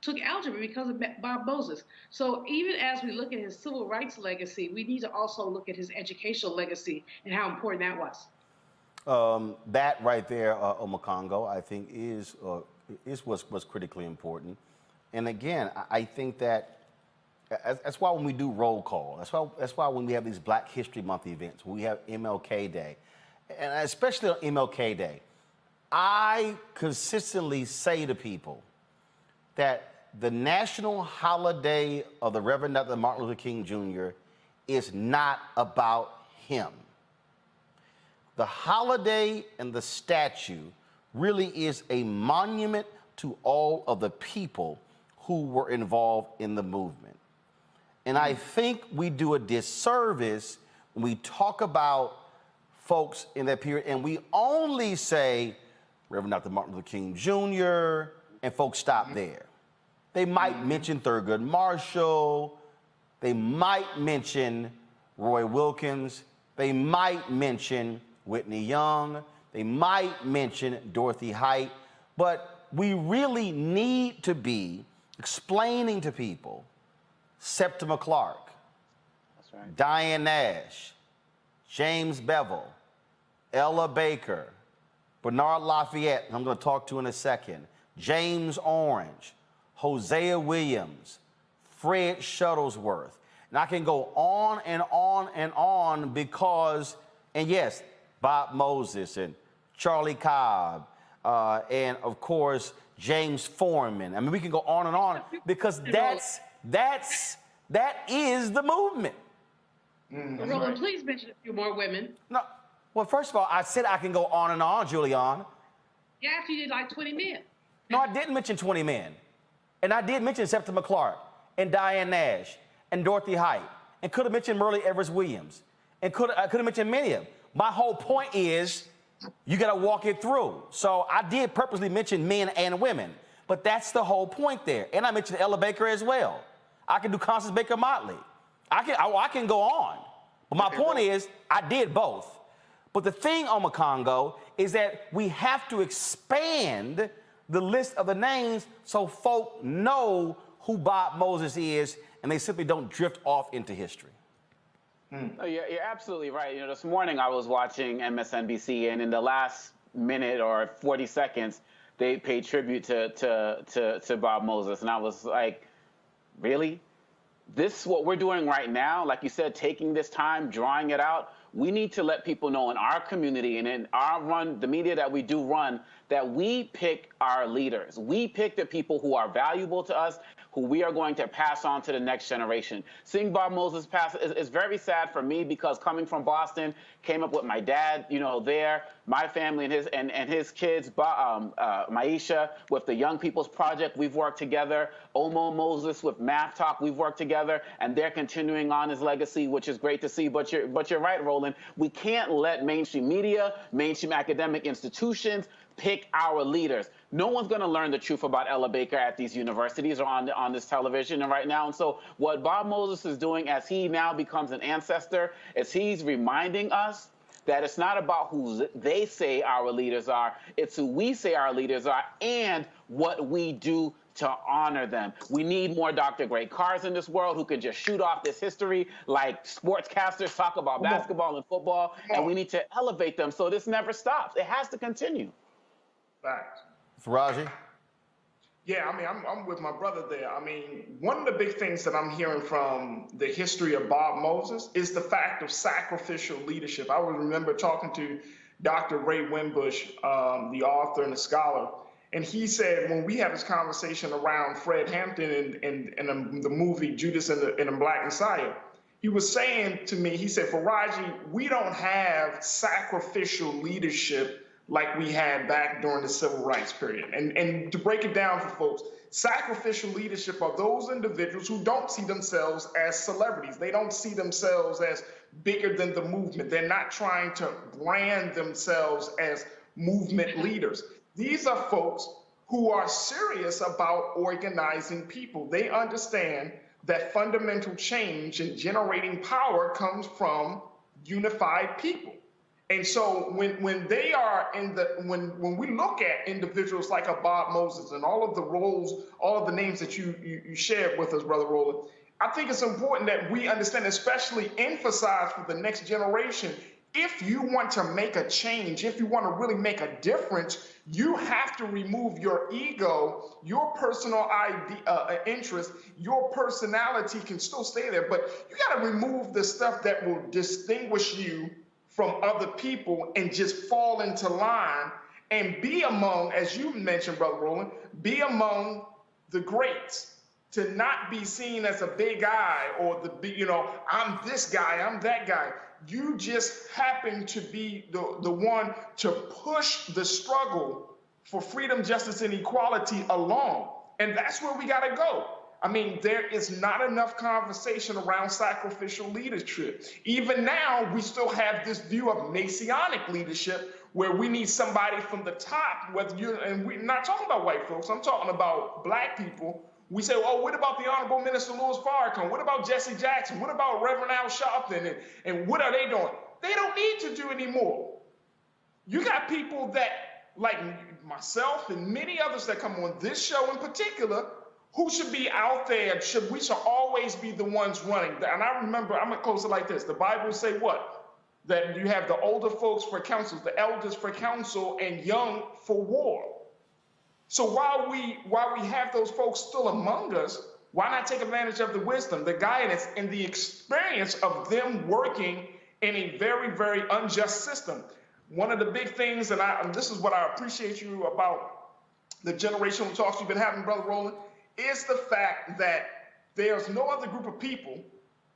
D: took algebra because of Bob Moses. So even as we look at his civil rights legacy, we need to also look at his educational legacy and how important that was.
A: That right there, Omokongo, I think is what's critically important. And again, I think that that's why when we do roll call, that's why when we have these Black History Month events, when we have MLK Day, and especially on MLK Day, I consistently say to people that the national holiday of the Reverend Dr. Martin Luther King Jr. is not about him. The holiday and the statue really is a monument to all of the people who were involved in the movement. And I think we do a disservice when we talk about folks in that period and we only say Reverend Dr. Martin Luther King Jr. and folks stop there. They might mention Thurgood Marshall, they might mention Roy Wilkins, they might mention Whitney Young, they might mention Dorothy Height, but we really need to be explaining to people Septima Clark,
E: That's right.
A: Diane Nash, James Bevel, Ella Baker, Bernard Lafayette, I'm going to talk to in a second, James Orange, Hosea Williams, Fred Shuttlesworth. And I can go on and on and on because, and yes, Bob Moses and Charlie Cobb, and of course, James Foreman. I mean, we can go on and on because that is the movement.
D: Roland, please mention a few more women.
A: No, well, first of all, I said I can go on and on, Julianne.
D: Yeah, after you did like 20 men.
A: No, I didn't mention 20 men. And I did mention Septima Clark and Diane Nash and Dorothy Height and could have mentioned Merle Evers Williams and I could have mentioned many of them. My whole point is you got to walk it through. So I did purposely mention men and women, but that's the whole point there. And I mentioned Ella Baker as well. I can do Constance Baker Motley. I can go on. But my point is I did both. But the thing, Omakongo, is that we have to expand the list of the names so folk know who Bob Moses is and they simply don't drift off into history.
E: Oh, you're absolutely right. You know, this morning I was watching MSNBC, and in the last minute or 40 seconds, they paid tribute to Bob Moses, and I was like, really? This is what we're doing right now? Like you said, taking this time, drawing it out. We need to let people know in our community and in our the media that we do run, that we pick our leaders. We pick the people who are valuable to us, who we are going to pass on to the next generation. Seeing Bob Moses pass is very sad for me because coming from Boston, came up with my dad, you know, there, my family and his kids, Maisha with the Young People's Project, we've worked together. Omo Moses with Math Talk, we've worked together, and they're continuing on his legacy, which is great to see. But you're right, Roland. We can't let mainstream media, mainstream academic institutions pick our leaders. No one's going to learn the truth about Ella Baker at these universities or on this television and right now. And so what Bob Moses is doing as he now becomes an ancestor is he's reminding us that it's not about who they say our leaders are, it's who we say our leaders are and what we do to honor them. We need more Dr. Great Cars in this world who can just shoot off this history like sportscasters talk about basketball and football, and we need to elevate them so this never stops. It has to continue.
F: Facts.
A: Faraji?
F: Yeah, I mean, I'm with my brother there. I mean, one of the big things that I'm hearing from the history of Bob Moses is the fact of sacrificial leadership. I would remember talking to Dr. Ray Wimbush, the author and the scholar, and he said when we had this conversation around Fred Hampton and the movie Judas and the Black Messiah, he was saying to me, he said, Faraji, we don't have sacrificial leadership like we had back during the civil rights period. And to break it down for folks, sacrificial leadership are those individuals who don't see themselves as celebrities. They don't see themselves as bigger than the movement. They're not trying to brand themselves as movement leaders. These are folks who are serious about organizing people. They understand that fundamental change and generating power comes from unified people. And so when they are when we look at individuals like a Bob Moses and all of the roles, all of the names that you shared with us, Brother Roland, I think it's important that we understand, especially emphasize for the next generation, if you want to make a change, if you want to really make a difference, you have to remove your ego, your personal interest, your personality can still stay there, but you got to remove the stuff that will distinguish you from other people and just fall into line and be among, as you mentioned, Brother Roland, be among the greats, to not be seen as a big guy or the big, I'm this guy, I'm that guy. You just happen to be the one to push the struggle for freedom, justice, and equality along. And that's where we got to go. I mean, there is not enough conversation around sacrificial leadership. Even now, we still have this view of Messianic leadership where we need somebody from the top, and we're not talking about white folks, I'm talking about black people. We say, oh, what about the Honorable Minister Louis Farrakhan? What about Jesse Jackson? What about Reverend Al Sharpton? And what are they doing? They don't need to do anymore. You got people that, like myself and many others that come on this show in particular, who should be out there, we should always be the ones running. And I remember, I'm going to close it like this. The Bible say what? That you have the older folks for counsel, the elders for counsel, and young for war. So while we have those folks still among us, why not take advantage of the wisdom, the guidance, and the experience of them working in a very, very unjust system? One of the big things, and this is what I appreciate you about the generational talks you've been having, Brother Roland, is the fact that there's no other group of people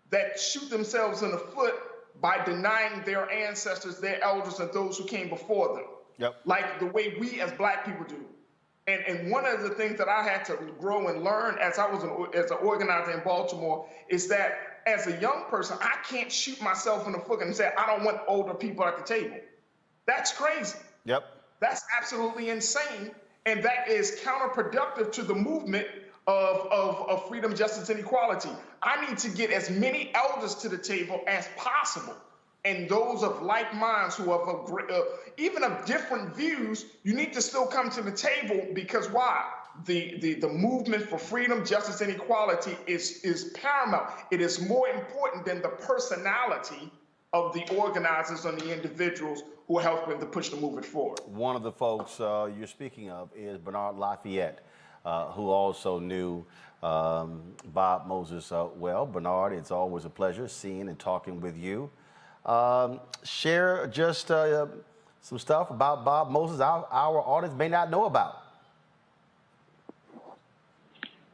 F: that shoot themselves in the foot by denying their ancestors, their elders, and those who came before them. Yep. Like the way we as black people do. And one of the things that I had to grow and learn as I was as an organizer in Baltimore is that as a young person, I can't shoot myself in the foot and say, I don't want older people at the table. That's crazy. Yep. That's absolutely insane. And that is counterproductive to the movement of freedom, justice, and equality. I need to get as many elders to the table as possible. And those of like minds who have even of different views, you need to still come to the table, because why? The movement for freedom, justice, and equality is paramount. It is more important than the personality of the organizers and the individuals who are helping to push the movement forward. One of the folks you're speaking of is Bernard Lafayette, who also knew Bob Moses well. Bernard, it's always a pleasure seeing and talking with you. Share just some stuff about Bob Moses our audience may not know about.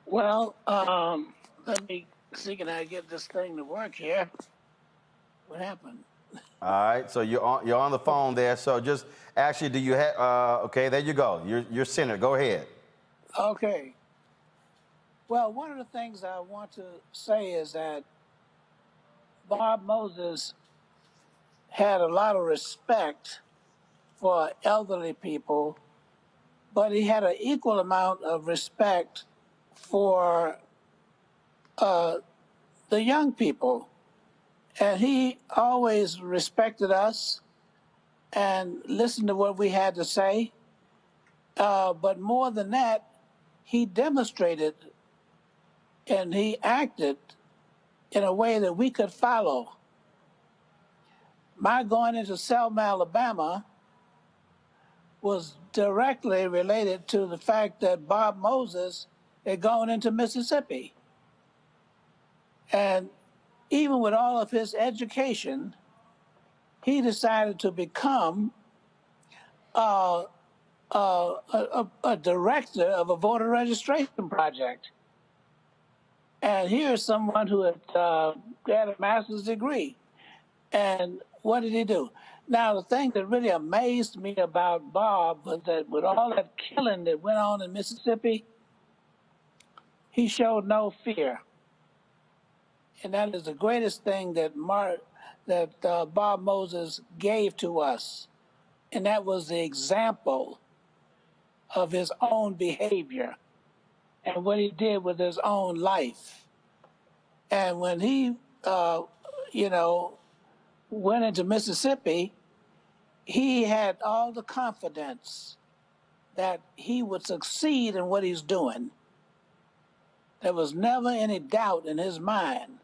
I: Well, let me see, can I get this thing to work here? What happened?
A: All right, so you're on the phone there. So just actually, do you have? Okay, there you go. You're centered. Go ahead.
I: Okay. Well, one of the things I want to say is that Bob Moses had a lot of respect for elderly people, but he had an equal amount of respect for the young people. And he always respected us and listened to what we had to say. But more than that, he demonstrated and he acted in a way that we could follow. My going into Selma, Alabama was directly related to the fact that Bob Moses had gone into Mississippi. And even with all of his education, he decided to become a director of a voter registration project. And here's someone who had a master's degree. And what did he do? Now, the thing that really amazed me about Bob was that with all that killing that went on in Mississippi, he showed no fear. And that is the greatest thing that Bob Moses gave to us. And that was the example of his own behavior and what he did with his own life. And when he, went into Mississippi, he had all the confidence that he would succeed in what he's doing. There was never any doubt in his mind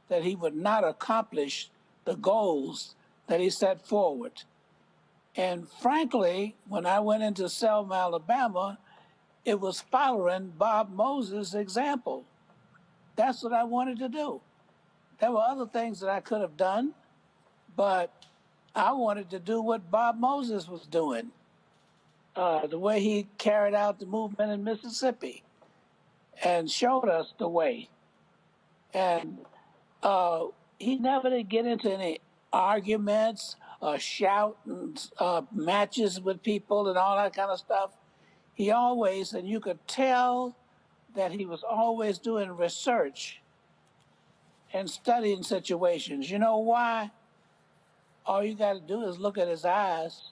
I: that he would not accomplish the goals that he set forward. And frankly, when I went into Selma, Alabama, it was following Bob Moses' example. That's what I wanted to do. There were other things that I could have done, but I wanted to do what Bob Moses was doing, the way he carried out the movement in Mississippi. and showed us the way. And he never did get into any arguments or shout matches with people and all that kind of stuff. He always, and you could tell that he was always doing research and studying situations. You know why? All you got to do is look at his eyes.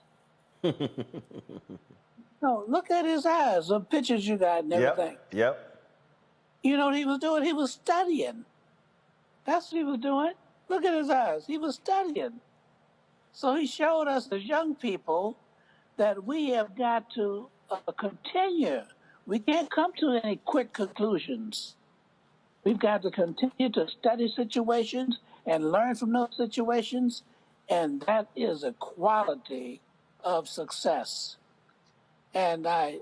I: No, look at his eyes, the pictures you got and everything.
A: Yep.
I: You know what he was doing? He was studying. That's what he was doing. Look at his eyes. He was studying. So he showed us as young people that we have got to continue. We can't come to any quick conclusions. We've got to continue to study situations and learn from those situations, and that is a quality of success. And I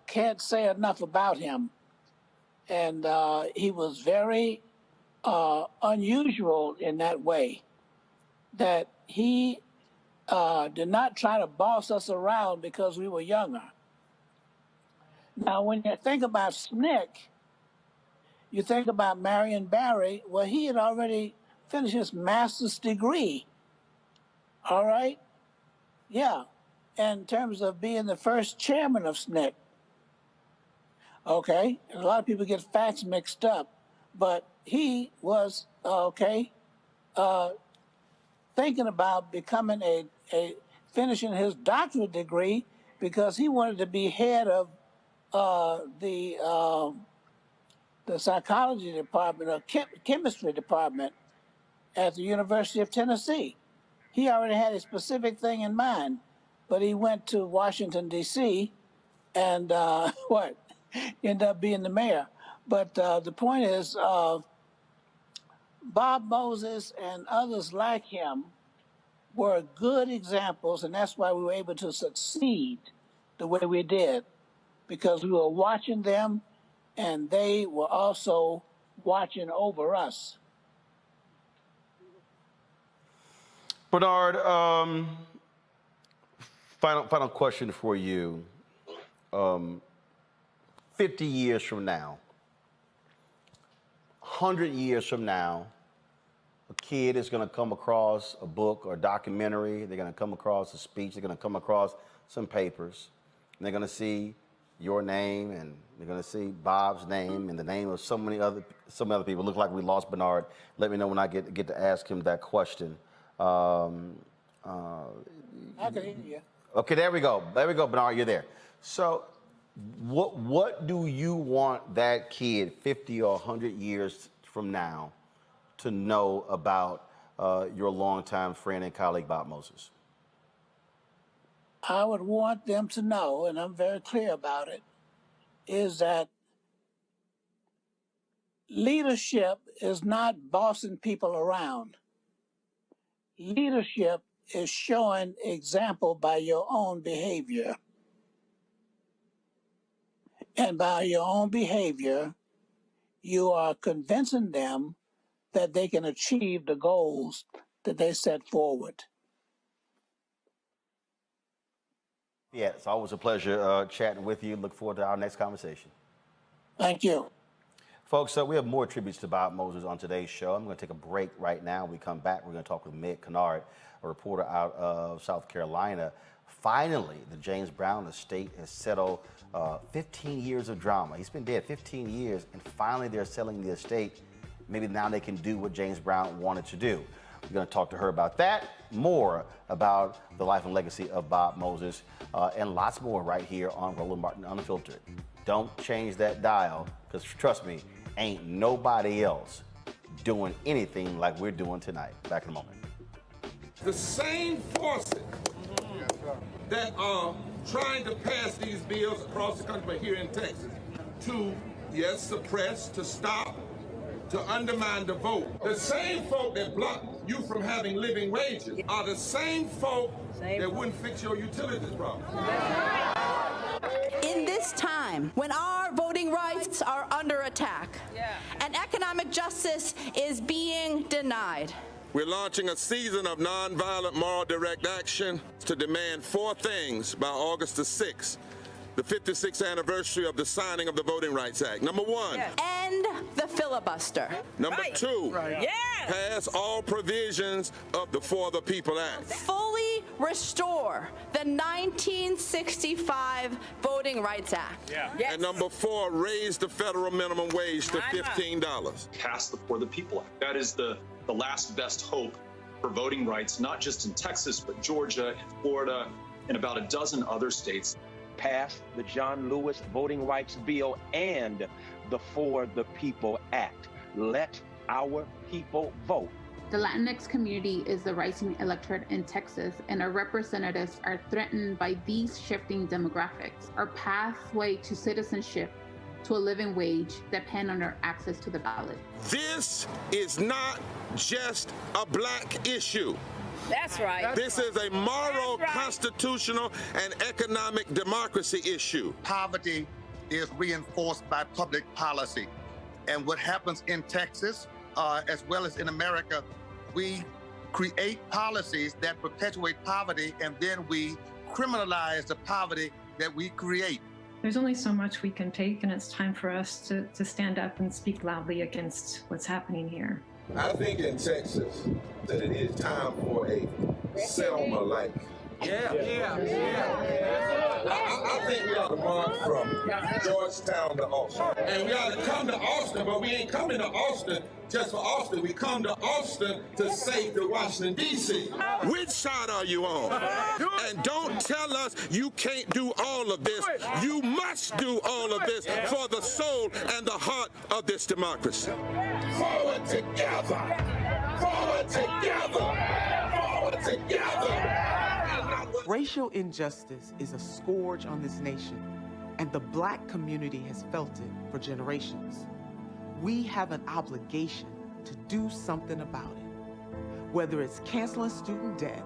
I: can't say enough about him. And he was very unusual in that way, that he did not try to boss us around because we were younger. Now, when you think about SNCC, you think about Marion Barry. Well, he had already finished his master's degree. All right? Yeah. In terms of being the first chairman of SNCC. Okay? And a lot of people get facts mixed up. But he was, thinking about becoming finishing his doctorate degree because he wanted to be head of the psychology department or chemistry department at the University of Tennessee. He already had a specific thing in mind, but he went to Washington, D.C. and ended up being the mayor. But the point is, Bob Moses and others like him were good examples, and that's why we were able to succeed the way we did, because we were watching them, and they were also watching over us.
A: Bernard, final question for you. 50 years from now, 100 years from now, a kid is going to come across a book or a documentary. They're going to come across a speech. They're going to come across some papers. And they're going to see your name, and they're going to see Bob's name and the name of so many other people. Look like we lost Bernard. Let me know when I get to ask him that question.
I: I can hear you.
A: Okay, there we go. There we go, Bernard. You're there. So, what do you want that kid 50 or 100 years from now to know about your longtime friend and colleague, Bob Moses?
I: I would want them to know, and I'm very clear about it, is that leadership is not bossing people around. Leadership is showing example by your own behavior. And by your own behavior, you are convincing them that they can achieve the goals that they set forward.
A: Yeah, it's always a pleasure chatting with you. Look forward to our next conversation.
I: Thank you.
A: Folks, we have more tributes to Bob Moses on today's show. I'm going to take a break right now. When we come back, we're going to talk with Meg Kennard, a reporter out of South Carolina. Finally, the James Brown estate has settled 15 years of drama. He's been dead 15 years, and finally they're selling the estate. Maybe now they can do what James Brown wanted to do. We're going to talk to her about that, more about the life and legacy of Bob Moses, and lots more right here on Roland Martin Unfiltered. Don't change that dial, because trust me, ain't nobody else doing anything like we're doing tonight. Back in a moment.
C: The same forces that are trying to pass these bills across the country, but here in Texas, to, yes, suppress, to stop, to undermine the vote. The same folk that block you from having living wages are the same folk that wouldn't fix your utilities problem.
J: In this time, when our voting rights are under attack and economic justice is being denied,
C: We're launching a season of nonviolent moral direct action to demand 4 things by August the 6th. the 56th anniversary of the signing of the Voting Rights Act. Number one.
J: Yes. End the filibuster.
C: Number two.
J: Yes.
C: Pass all provisions of the For the People Act.
J: Fully restore the 1965 Voting Rights Act.
K: Yeah.
J: Yes.
C: And number four, raise the federal minimum wage to $15.
K: Pass the For the People Act. That is the last best hope for voting rights, not just in Texas, but Georgia and Florida and about a dozen other states.
L: Pass the John Lewis Voting Rights Bill and the For the People Act. Let our people vote.
M: The Latinx community is the rising electorate in Texas, and our representatives are threatened by these shifting demographics. Our pathway to citizenship, to a living wage, depend on our access to the ballot.
C: This is not just a black issue.
J: That's right.
C: This is a moral, constitutional, and economic democracy issue.
N: Poverty is reinforced by public policy. And what happens in Texas, as well as in America, we create policies that perpetuate poverty, and then we criminalize the poverty that we create.
O: There's only so much we can take, and it's time for us to stand up and speak loudly against what's happening here.
C: I think in Texas that it is time for a Selma-like. I think we ought to march from Georgetown to Austin. And we ought to come to Austin, but we ain't coming to Austin just for Austin. We come to Austin to save the Washington, D.C. Which side are you on? And don't tell us you can't do all of this. You must do all of this for the soul and the heart of this democracy. Forward together! Forward together! Forward together!
P: Racial injustice is a scourge on this nation, and the black community has felt it for generations. We have an obligation to do something about it. Whether it's canceling student debt,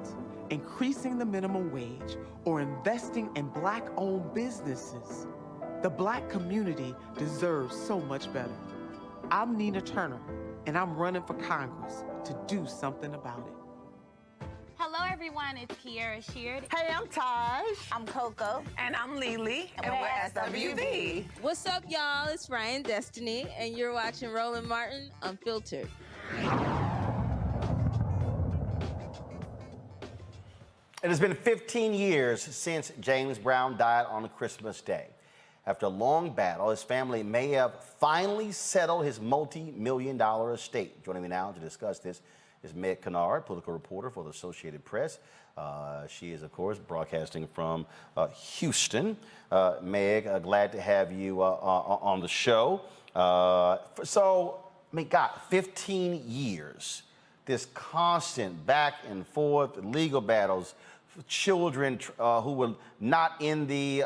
P: increasing the minimum wage, or investing in black-owned businesses, the black community deserves so much better. I'm Nina Turner, and I'm running for Congress to do something about it.
Q: Hello, everyone. It's Kiara Sheard.
R: Hey, I'm Taj.
Q: I'm Coco.
R: And I'm Lily. And we're SWV.
S: What's up, y'all? It's Ryan Destiny, and you're watching Roland Martin Unfiltered.
A: It has been 15 years since James Brown died on Christmas Day. After a long battle, his family may have finally settled his multi-million-dollar estate. Joining me now to discuss this is Meg Kennard, political reporter for the Associated Press. She is, of course, broadcasting from Houston. Meg, glad to have you on the show. So, I mean, God, 15 years, this constant back and forth legal battles, children who were not in the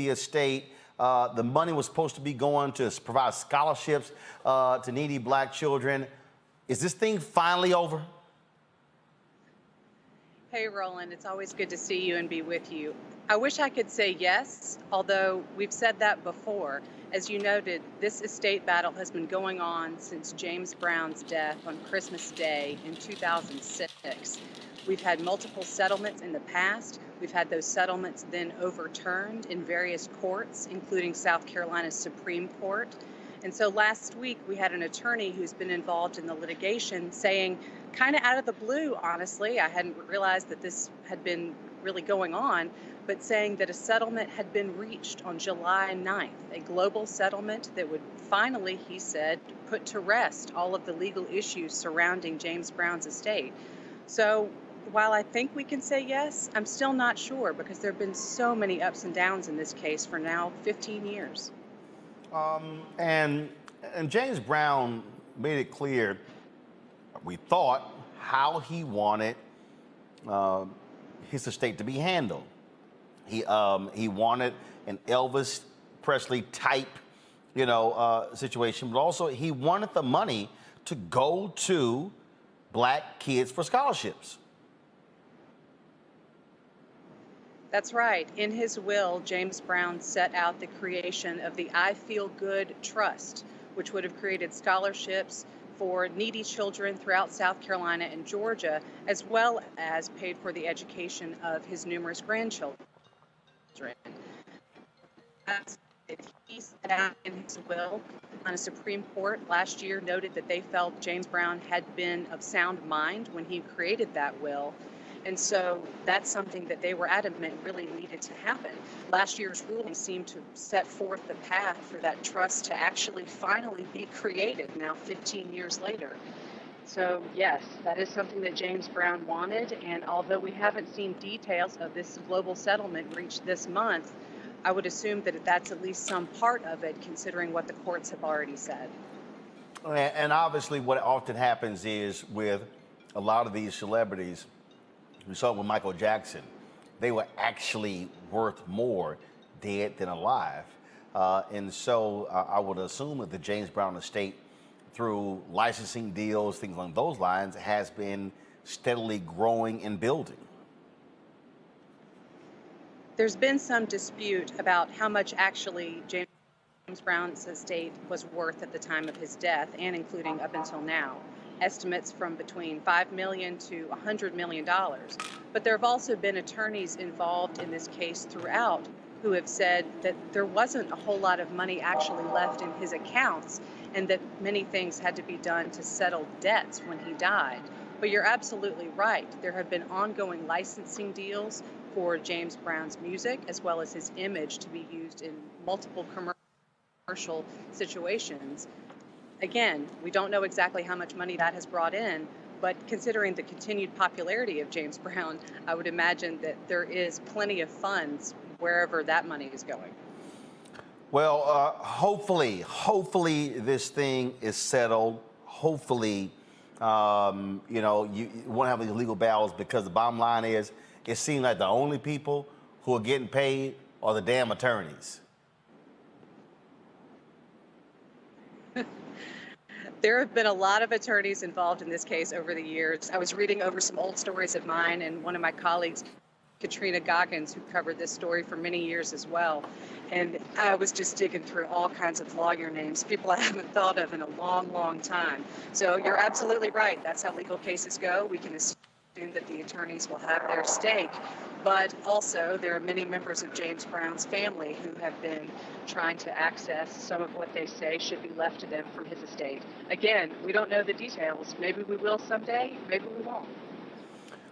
A: estate. The money was supposed to be going to provide scholarships to needy black children. Is this thing finally over?
T: Hey, Roland, it's always good to see you and be with you. I wish I could say yes, although we've said that before. As you noted, this estate battle has been going on since James Brown's death on Christmas Day in 2006. We've had multiple settlements in the past. We've had those settlements then overturned in various courts, including South Carolina's Supreme Court. And so last week, we had an attorney who's been involved in the litigation saying, kind of out of the blue, honestly, I hadn't realized that this had been really going on, but saying that a settlement had been reached on July 9th, a global settlement that would finally, he said, put to rest all of the legal issues surrounding James Brown's estate. So while I think we can say yes, I'm still not sure because there have been so many ups and downs in this case for now 15 years.
A: And James Brown made it clear, we thought, how he wanted his estate to be handled. He wanted an Elvis Presley type, situation, but also he wanted the money to go to black kids for scholarships.
T: That's right. In his will, James Brown set out the creation of the I Feel Good Trust, which would have created scholarships for needy children throughout South Carolina and Georgia, as well as paid for the education of his numerous grandchildren. he set out in his will on a Supreme Court last year noted that they felt James Brown had been of sound mind when he created that will. And so that's something that they were adamant really needed to happen. Last year's ruling seemed to set forth the path for that trust to actually finally be created now 15 years later. So yes, that is something that James Brown wanted. And although we haven't seen details of this global settlement reached this month, I would assume that that's at least some part of it, considering what the courts have already said.
A: And obviously what often happens is with a lot of these celebrities, we saw it with Michael Jackson, they were actually worth more dead than alive. And so I would assume that the James Brown estate, through licensing deals, things along those lines, has been steadily growing and building.
T: There's been some dispute about how much actually James Brown's estate was worth at the time of his death, and including up until now. Estimates from between $5 million to $100 million. But there have also been attorneys involved in this case throughout who have said that there wasn't a whole lot of money actually left in his accounts, and that many things had to be done to settle debts when he died. But you're absolutely right. There have been ongoing licensing deals for James Brown's music, as well as his image, to be used in multiple commercial situations. Again, we don't know exactly how much money that has brought in, but considering the continued popularity of James Brown, I would imagine that there is plenty of funds wherever that money is going.
A: Well, hopefully this thing is settled. Hopefully, you know, you won't have these legal battles, because the bottom line is, it seems like the only people who are getting paid are the damn attorneys.
T: There have been a lot of attorneys involved in this case over the years. I was reading over some old stories of mine, and one of my colleagues, Katrina Goggins, who covered this story for many years as well. And I was just digging through all kinds of lawyer names, people I haven't thought of in a long, long time. So you're absolutely right. That's how legal cases go. We can assume that the attorneys will have their stake. But also, there are many members of James Brown's family who have been trying to access some of what they say should be left to them from his estate. Again, we don't know the details. Maybe we will someday, maybe we won't.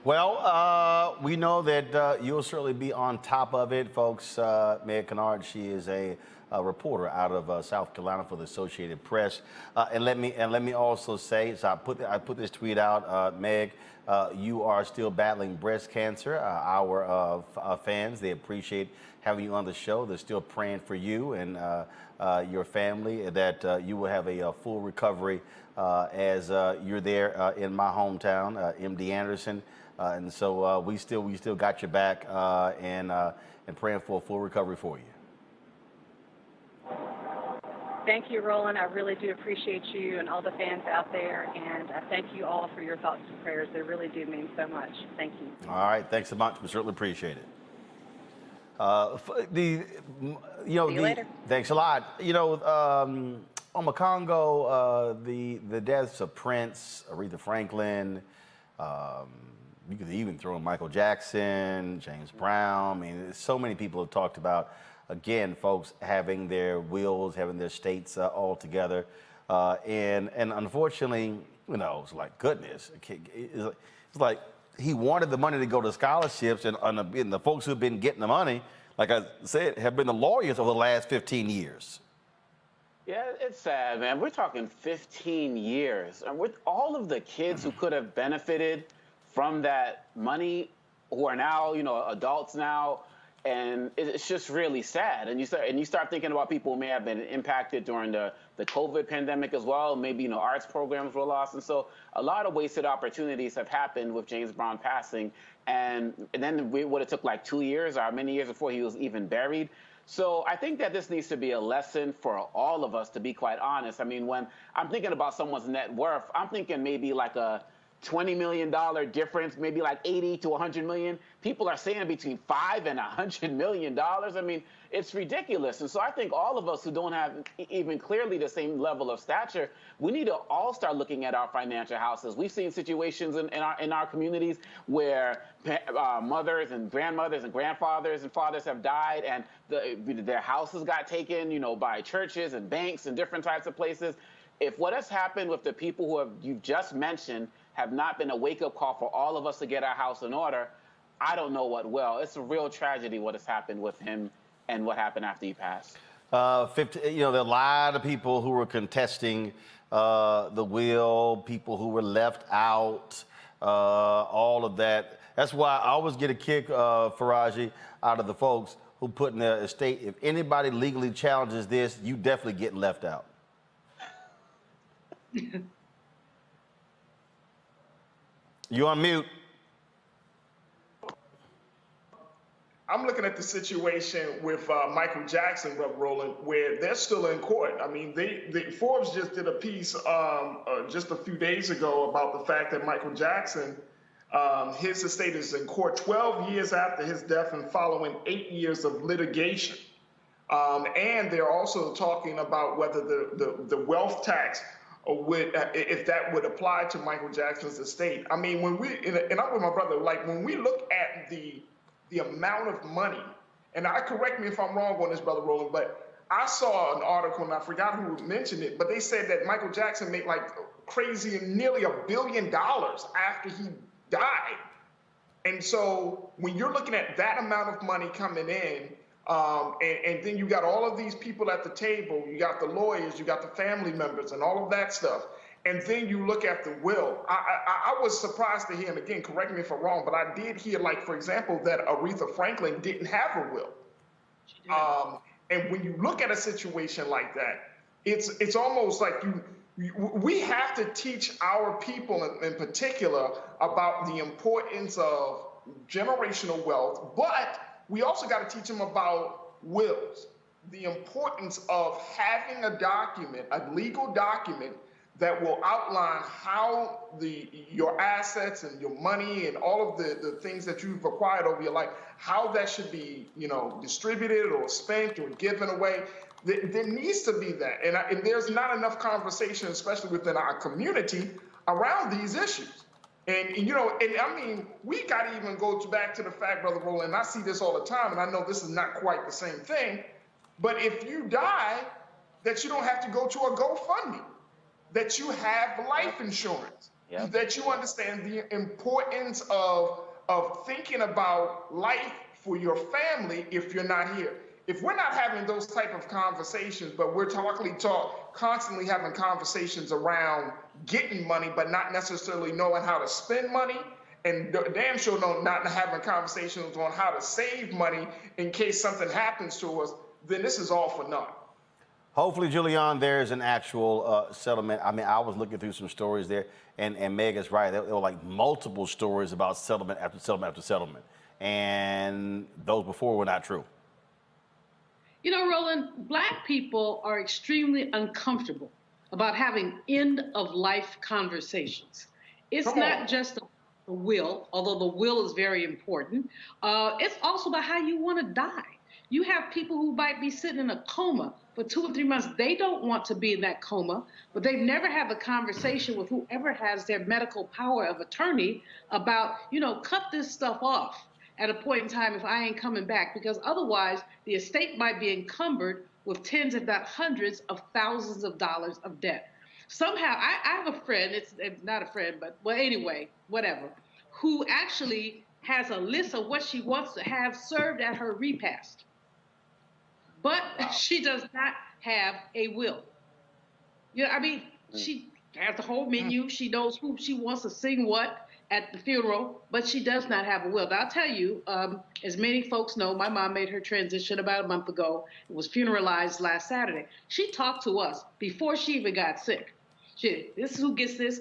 A: Well, we know that you'll certainly be on top of it, folks. Meg Kennard, she is a reporter out of South Carolina for the Associated Press. And let me also say, so I put this tweet out, Meg. You are still battling breast cancer. Our fans, they appreciate having you on the show. They're still praying for you and your family, that you will have a full recovery as you're there in my hometown, MD Anderson. And so we still got your back, and praying for a full recovery for you.
T: Thank you, Roland. I really do appreciate you and all the fans out there, and I thank you all for your thoughts and prayers. They really do mean so much. Thank you.
A: All right, thanks so much. We certainly appreciate it.
T: See you later.
A: Thanks a lot. You know, on Congo, the deaths of Prince, Aretha Franklin, you could even throw in Michael Jackson, James Brown. I mean, so many people have talked about, again, folks having their wills, having their states all together. And unfortunately, you know, it's like, goodness, it's like he wanted the money to go to scholarships, and the folks who've been getting the money, like I said, have been the lawyers over the last 15 years.
E: Yeah, it's sad, man. We're talking 15 years. And with all of the kids who could have benefited from that money, who are now, you know, adults now, and it's just really sad. And you start thinking about people who may have been impacted during the COVID pandemic as well. Maybe, you know, arts programs were lost. And so a lot of wasted opportunities have happened with James Brown passing. And then what it took like 2 years or many years before he was even buried. So I think that this needs to be a lesson for all of us, to be quite honest. I mean, when I'm thinking about someone's net worth, I'm thinking maybe like a $20 million difference, maybe like 80 to 100 million. People are saying between $5 and $100 million. I mean, it's ridiculous. And so I think all of us who don't have even clearly the same level of stature, we need to all start looking at our financial houses. We've seen situations in our communities where mothers and grandmothers and grandfathers and fathers have died, and their houses got taken, by churches and banks and different types of places. If what has happened with the people who you've just mentioned have not been a wake-up call for all of us to get our house in order, I don't know what will. It's a real tragedy what has happened with him and what happened after he passed.
A: There are a lot of people who were contesting the will, people who were left out, all of that. That's why I always get a kick, Faraji, out of the folks who put in their estate. If anybody legally challenges this, you definitely get left out. You on mute.
F: I'm looking at the situation with Michael Jackson, Roland, where they're still in court. I mean, Forbes just did a piece just a few days ago about the fact that Michael Jackson, his estate is in court 12 years after his death and following 8 years of litigation. And they're also talking about whether the wealth tax if that would apply to Michael Jackson's estate. I mean, and I'm with my brother, like when we look at the amount of money, and correct me if I'm wrong on this, Brother Roland, but I saw an article, and I forgot who mentioned it, but they said that Michael Jackson made like crazy, nearly $1 billion after he died. And so when you're looking at that amount of money coming in, and then you got all of these people at the table, you got the lawyers, you got the family members and all of that stuff. And then you look at the will. I was surprised to hear, and again, correct me if I'm wrong, but I did hear, like, for example, that Aretha Franklin didn't have a will. And when you look at a situation like that, it's almost like we have to teach our people in particular about the importance of generational wealth, but we also got to teach them about wills, the importance of having a document, a legal document that will outline how your assets and your money and all of the things that you've acquired over your life, how that should be, distributed or spent or given away. There needs to be that. And there's not enough conversation, especially within our community, around these issues. And I mean, we got to even go back to the fact, Brother Roland, and I see this all the time, and I know this is not quite the same thing, but if you die, that you don't have to go to a GoFundMe, that you have life insurance, that you understand the importance of thinking about life for your family if you're not here. If we're not having those type of conversations, but we're constantly having conversations around getting money, but not necessarily knowing how to spend money, and damn sure not having conversations on how to save money in case something happens to us, then this is all for naught.
A: Hopefully, Julian, there's an actual settlement. I mean, I was looking through some stories there, and Meg is right. There were like multiple stories about settlement after settlement after settlement, and those before were not true.
D: Roland, Black people are extremely uncomfortable about having end-of-life conversations. It's not just the will, although the will is very important. It's also about how you want to die. You have people who might be sitting in a coma for 2 or 3 months. They don't want to be in that coma, but they never have a conversation with whoever has their medical power of attorney about, cut this stuff off at a point in time if I ain't coming back, because otherwise the estate might be encumbered with tens, if not hundreds of thousands of dollars of debt. Somehow, I have a friend, it's not a friend, but anyway, whatever, who actually has a list of what she wants to have served at her repast. But she does not have a will. She has the whole menu. She knows who she wants to sing what at the funeral, but she does not have a will. Now, I'll tell you, as many folks know, my mom made her transition about a month ago. It was funeralized last Saturday. She talked to us before she even got sick. This is who gets this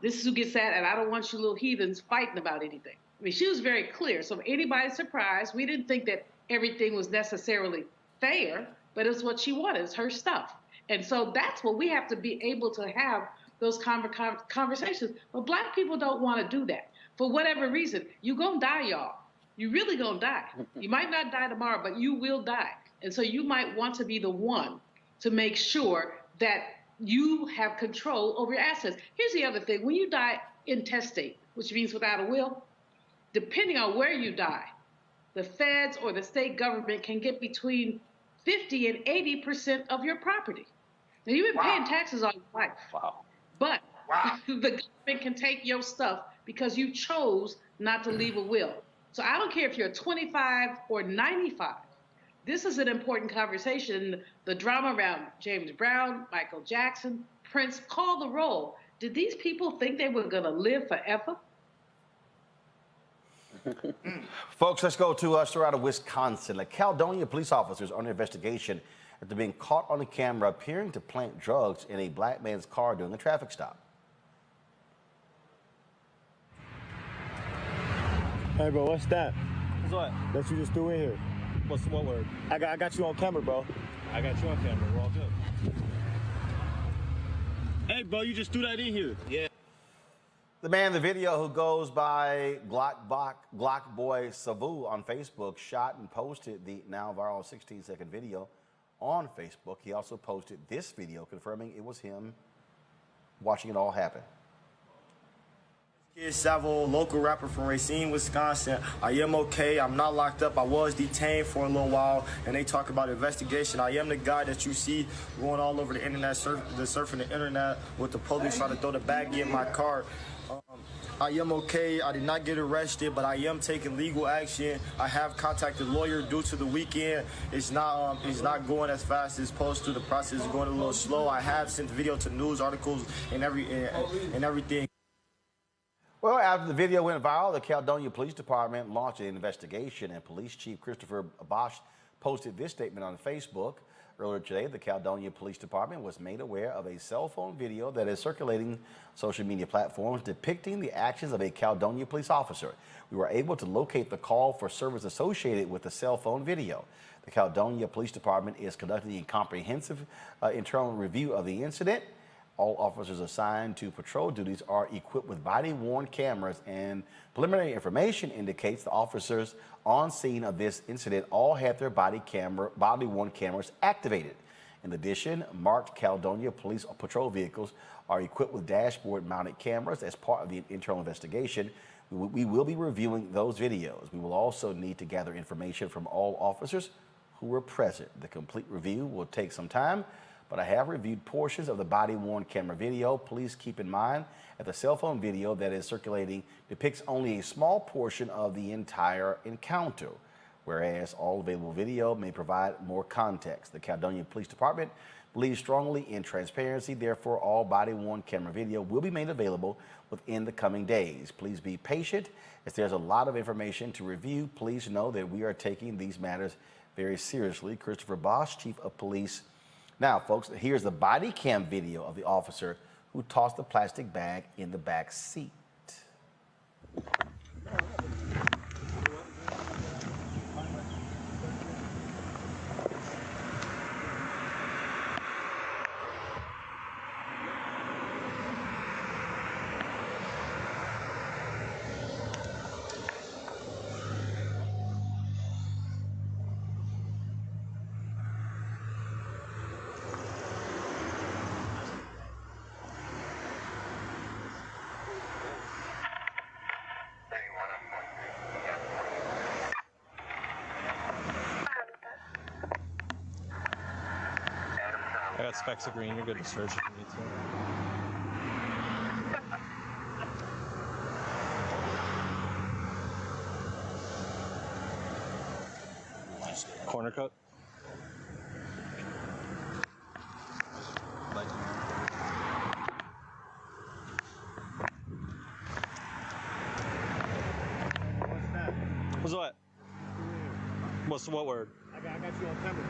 D: is who gets that, and I don't want you little heathens fighting about anything. I mean, she was very clear. So if anybody's surprised, we didn't think that everything was necessarily fair, but it's what she wanted. It's her stuff. And so that's what we have to be able to have those conversations. But black people don't want to do that. For whatever reason, you're going to die, y'all. You really going to die. You might not die tomorrow, but you will die. And so you might want to be the one to make sure that you have control over your assets. Here's the other thing. When you die intestate, which means without a will, depending on where you die, the feds or the state government can get between 50 and 80% of your property. Now, you've been paying taxes all your life.
E: Wow.
D: But the government can take your stuff because you chose not to leave a will. So I don't care if you're 25 or 95. This is an important conversation. The drama around James Brown, Michael Jackson, Prince, call the roll. Did these people think they were going to live forever?
A: Folks, let's go to a story out of Wisconsin. The Caledonia police officers are under investigation after being caught on the camera appearing to plant drugs in a black man's car during a traffic stop.
U: Hey, bro, what's that?
V: What's what?
U: That you just threw in here.
V: What's what word?
U: I got you on camera, bro.
V: I got you on camera. We're all good.
U: Hey, bro, you just threw that in here.
V: Yeah.
A: The man in the video, who goes by Glock Boy Savu on Facebook, shot and posted the now viral 16-second video on Facebook. He also posted this video confirming it was him watching it all happen.
U: Kid Savo, local rapper from Racine, Wisconsin. I am okay. I'm not locked up. I was detained for a little while, and they talk about investigation. I am the guy that you see going all over the internet, surfing the internet with the police trying to throw the baggie in my car. I am okay. I did not get arrested, but I am taking legal action. I have contacted a lawyer due to the weekend. It's not going as fast as supposed to. The process is going a little slow. I have sent the video to news articles and everything.
A: Well, after the video went viral, the Caledonia Police Department launched an investigation, and Police Chief Christopher Bosch posted this statement on Facebook. Earlier today, the Caledonia Police Department was made aware of a cell phone video that is circulating social media platforms depicting the actions of a Caledonia police officer. We were able to locate the call for service associated with the cell phone video. The Caledonia Police Department is conducting a comprehensive internal review of the incident. All officers assigned to patrol duties are equipped with body-worn cameras, and preliminary information indicates the officers on scene of this incident all had their body-worn cameras activated. In addition, marked Caledonia police patrol vehicles are equipped with dashboard-mounted cameras as part of the internal investigation. We will be reviewing those videos. We will also need to gather information from all officers who were present. The complete review will take some time, but I have reviewed portions of the body-worn camera video. Please keep in mind that the cell phone video that is circulating depicts only a small portion of the entire encounter, whereas all available video may provide more context. The Caledonia Police Department believes strongly in transparency. Therefore, all body-worn camera video will be made available within the coming days. Please be patient, as there's a lot of information to review. Please know that we are taking these matters very seriously. Christopher Bosch, Chief of Police. Now, folks, here's the body cam video of the officer who tossed the plastic bag in the back seat.
V: I got specks of green. You're good to search if you need to. Corner cut. What's what? What's what word?
U: I got you on camera,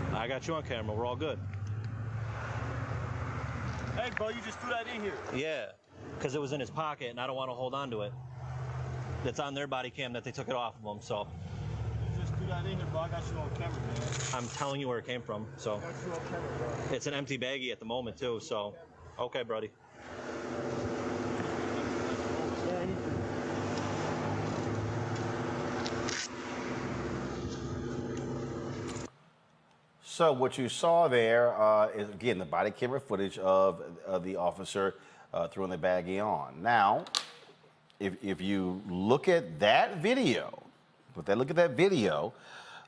U: bro.
V: I got you on camera. We're all good.
U: Hey, bro, you just threw that in here.
V: Yeah, because it was in his pocket, and I don't want to hold on to it. It's on their body cam that they took it off of him, so.
U: You just threw that in here, bro. I got you on camera, man.
V: I'm telling you where it came from, so.
U: I got you on camera, bro.
V: It's an empty baggie at the moment, too, so. Okay, buddy.
A: So what you saw there is, again, the body camera footage of the officer throwing the baggie on. Now, if you look at that video,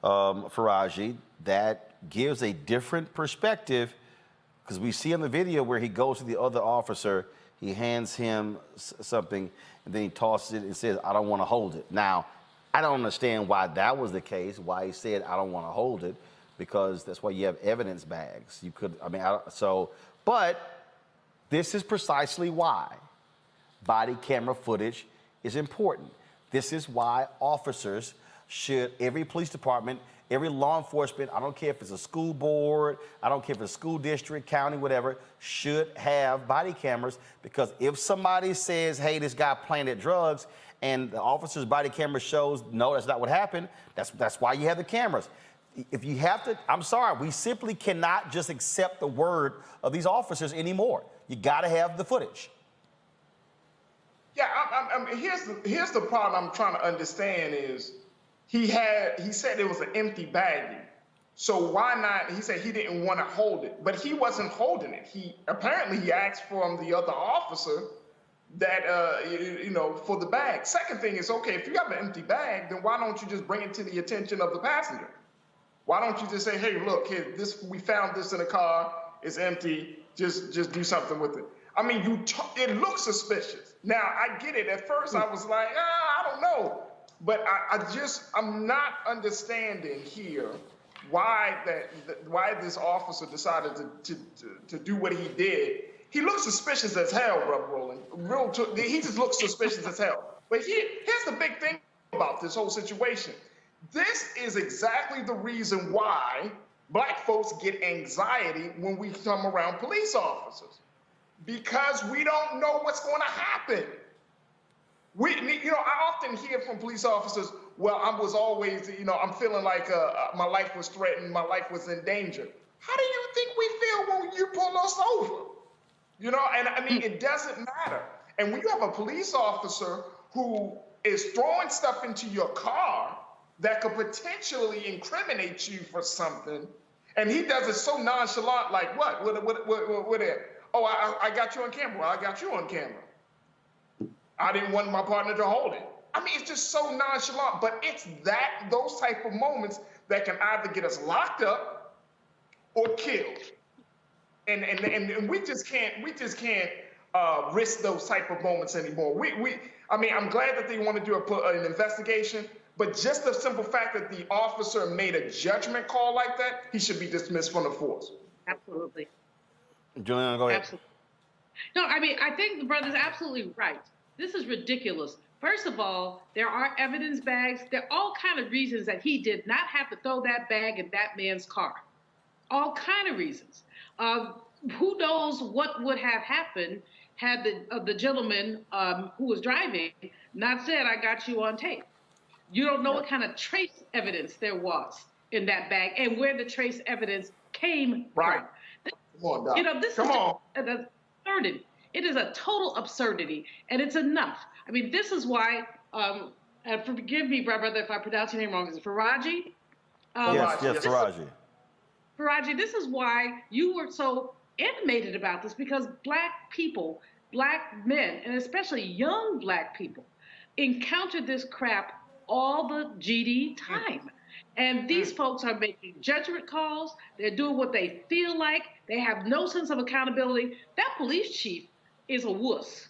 A: Faraji, that gives a different perspective, because we see in the video where he goes to the other officer, he hands him something, and then he tosses it and says, "I don't want to hold it." Now, I don't understand why that was the case, why he said, "I don't want to hold it," because that's why you have evidence bags. You could, I mean, but this is precisely why body camera footage is important. This is why officers should, every police department, every law enforcement, I don't care if it's a school board, I don't care if it's a school district, county, whatever, should have body cameras, because if somebody says, "Hey, this guy planted drugs," and the officer's body camera shows, "No, that's not what happened," that's why you have the cameras. If you have to, I'm sorry, we simply cannot just accept the word of these officers anymore. You got to have the footage.
F: Yeah, here's the problem I'm trying to understand is he said it was an empty baggie. So why not? He said he didn't want to hold it, but he wasn't holding it. He asked from the other officer that for the bag. Second thing is, okay, if you have an empty bag, then why don't you just bring it to the attention of the passenger? Why don't you just say, "Hey, look, here, we found this in the car. It's empty. Just do something with it." I mean, it looks suspicious. Now, I get it. At first, I was like, I don't know. But I'm not understanding here why this officer decided to do what he did. He looks suspicious as hell, Brother Roland. He just looks suspicious as hell. But here's the big thing about this whole situation. This is exactly the reason why Black folks get anxiety when we come around police officers, because we don't know what's going to happen. I often hear from police officers, "Well, I was always, I'm feeling like my life was threatened, my life was in danger." How do you think we feel when you pull us over? And I mean, it doesn't matter. And when you have a police officer who is throwing stuff into your car that could potentially incriminate you for something, and he does it so nonchalant, like, "What? What? Oh, I got you on camera. Well, I got you on camera. I didn't want my partner to hold it." I mean, it's just so nonchalant. But it's those type of moments that can either get us locked up or killed. And we just can't risk those type of moments anymore. I mean, I'm glad that they want to do an investigation, but just the simple fact that the officer made a judgment call like that, he should be dismissed from the force.
D: Absolutely.
A: Juliana, go ahead.
D: Absolutely. No, I mean, I think the brother's absolutely right. This is ridiculous. First of all, there are evidence bags. There are all kind of reasons that he did not have to throw that bag in that man's car. All kind of reasons. Who knows what would have happened had the gentleman who was driving not said, "I got you on tape." You don't know what kind of trace evidence there was in that bag and where the trace evidence came from.
F: Come on, Doc.
D: This is an absurdity. It is a total absurdity, and it's enough. I mean, this is why, and forgive me, brother, if I pronounce your name wrong. Is it Faraji?
A: Yes, Faraji.
D: Faraji, this is why you were so animated about this, because Black people, Black men, and especially young Black people, encounter this crap all the GD time. And these folks are making judgment calls. They're doing what they feel like. They have no sense of accountability. That police chief is a wuss,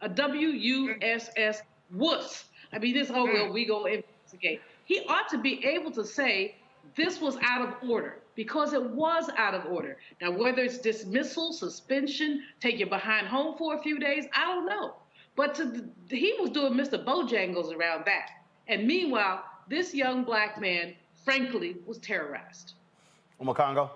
D: a WUSS wuss. I mean, we go investigate. He ought to be able to say this was out of order, because it was out of order. Now, whether it's dismissal, suspension, take you behind home for a few days, I don't know. But he was doing Mr. Bojangles around that. And meanwhile, this young Black man, frankly, was terrorized.
A: Congo?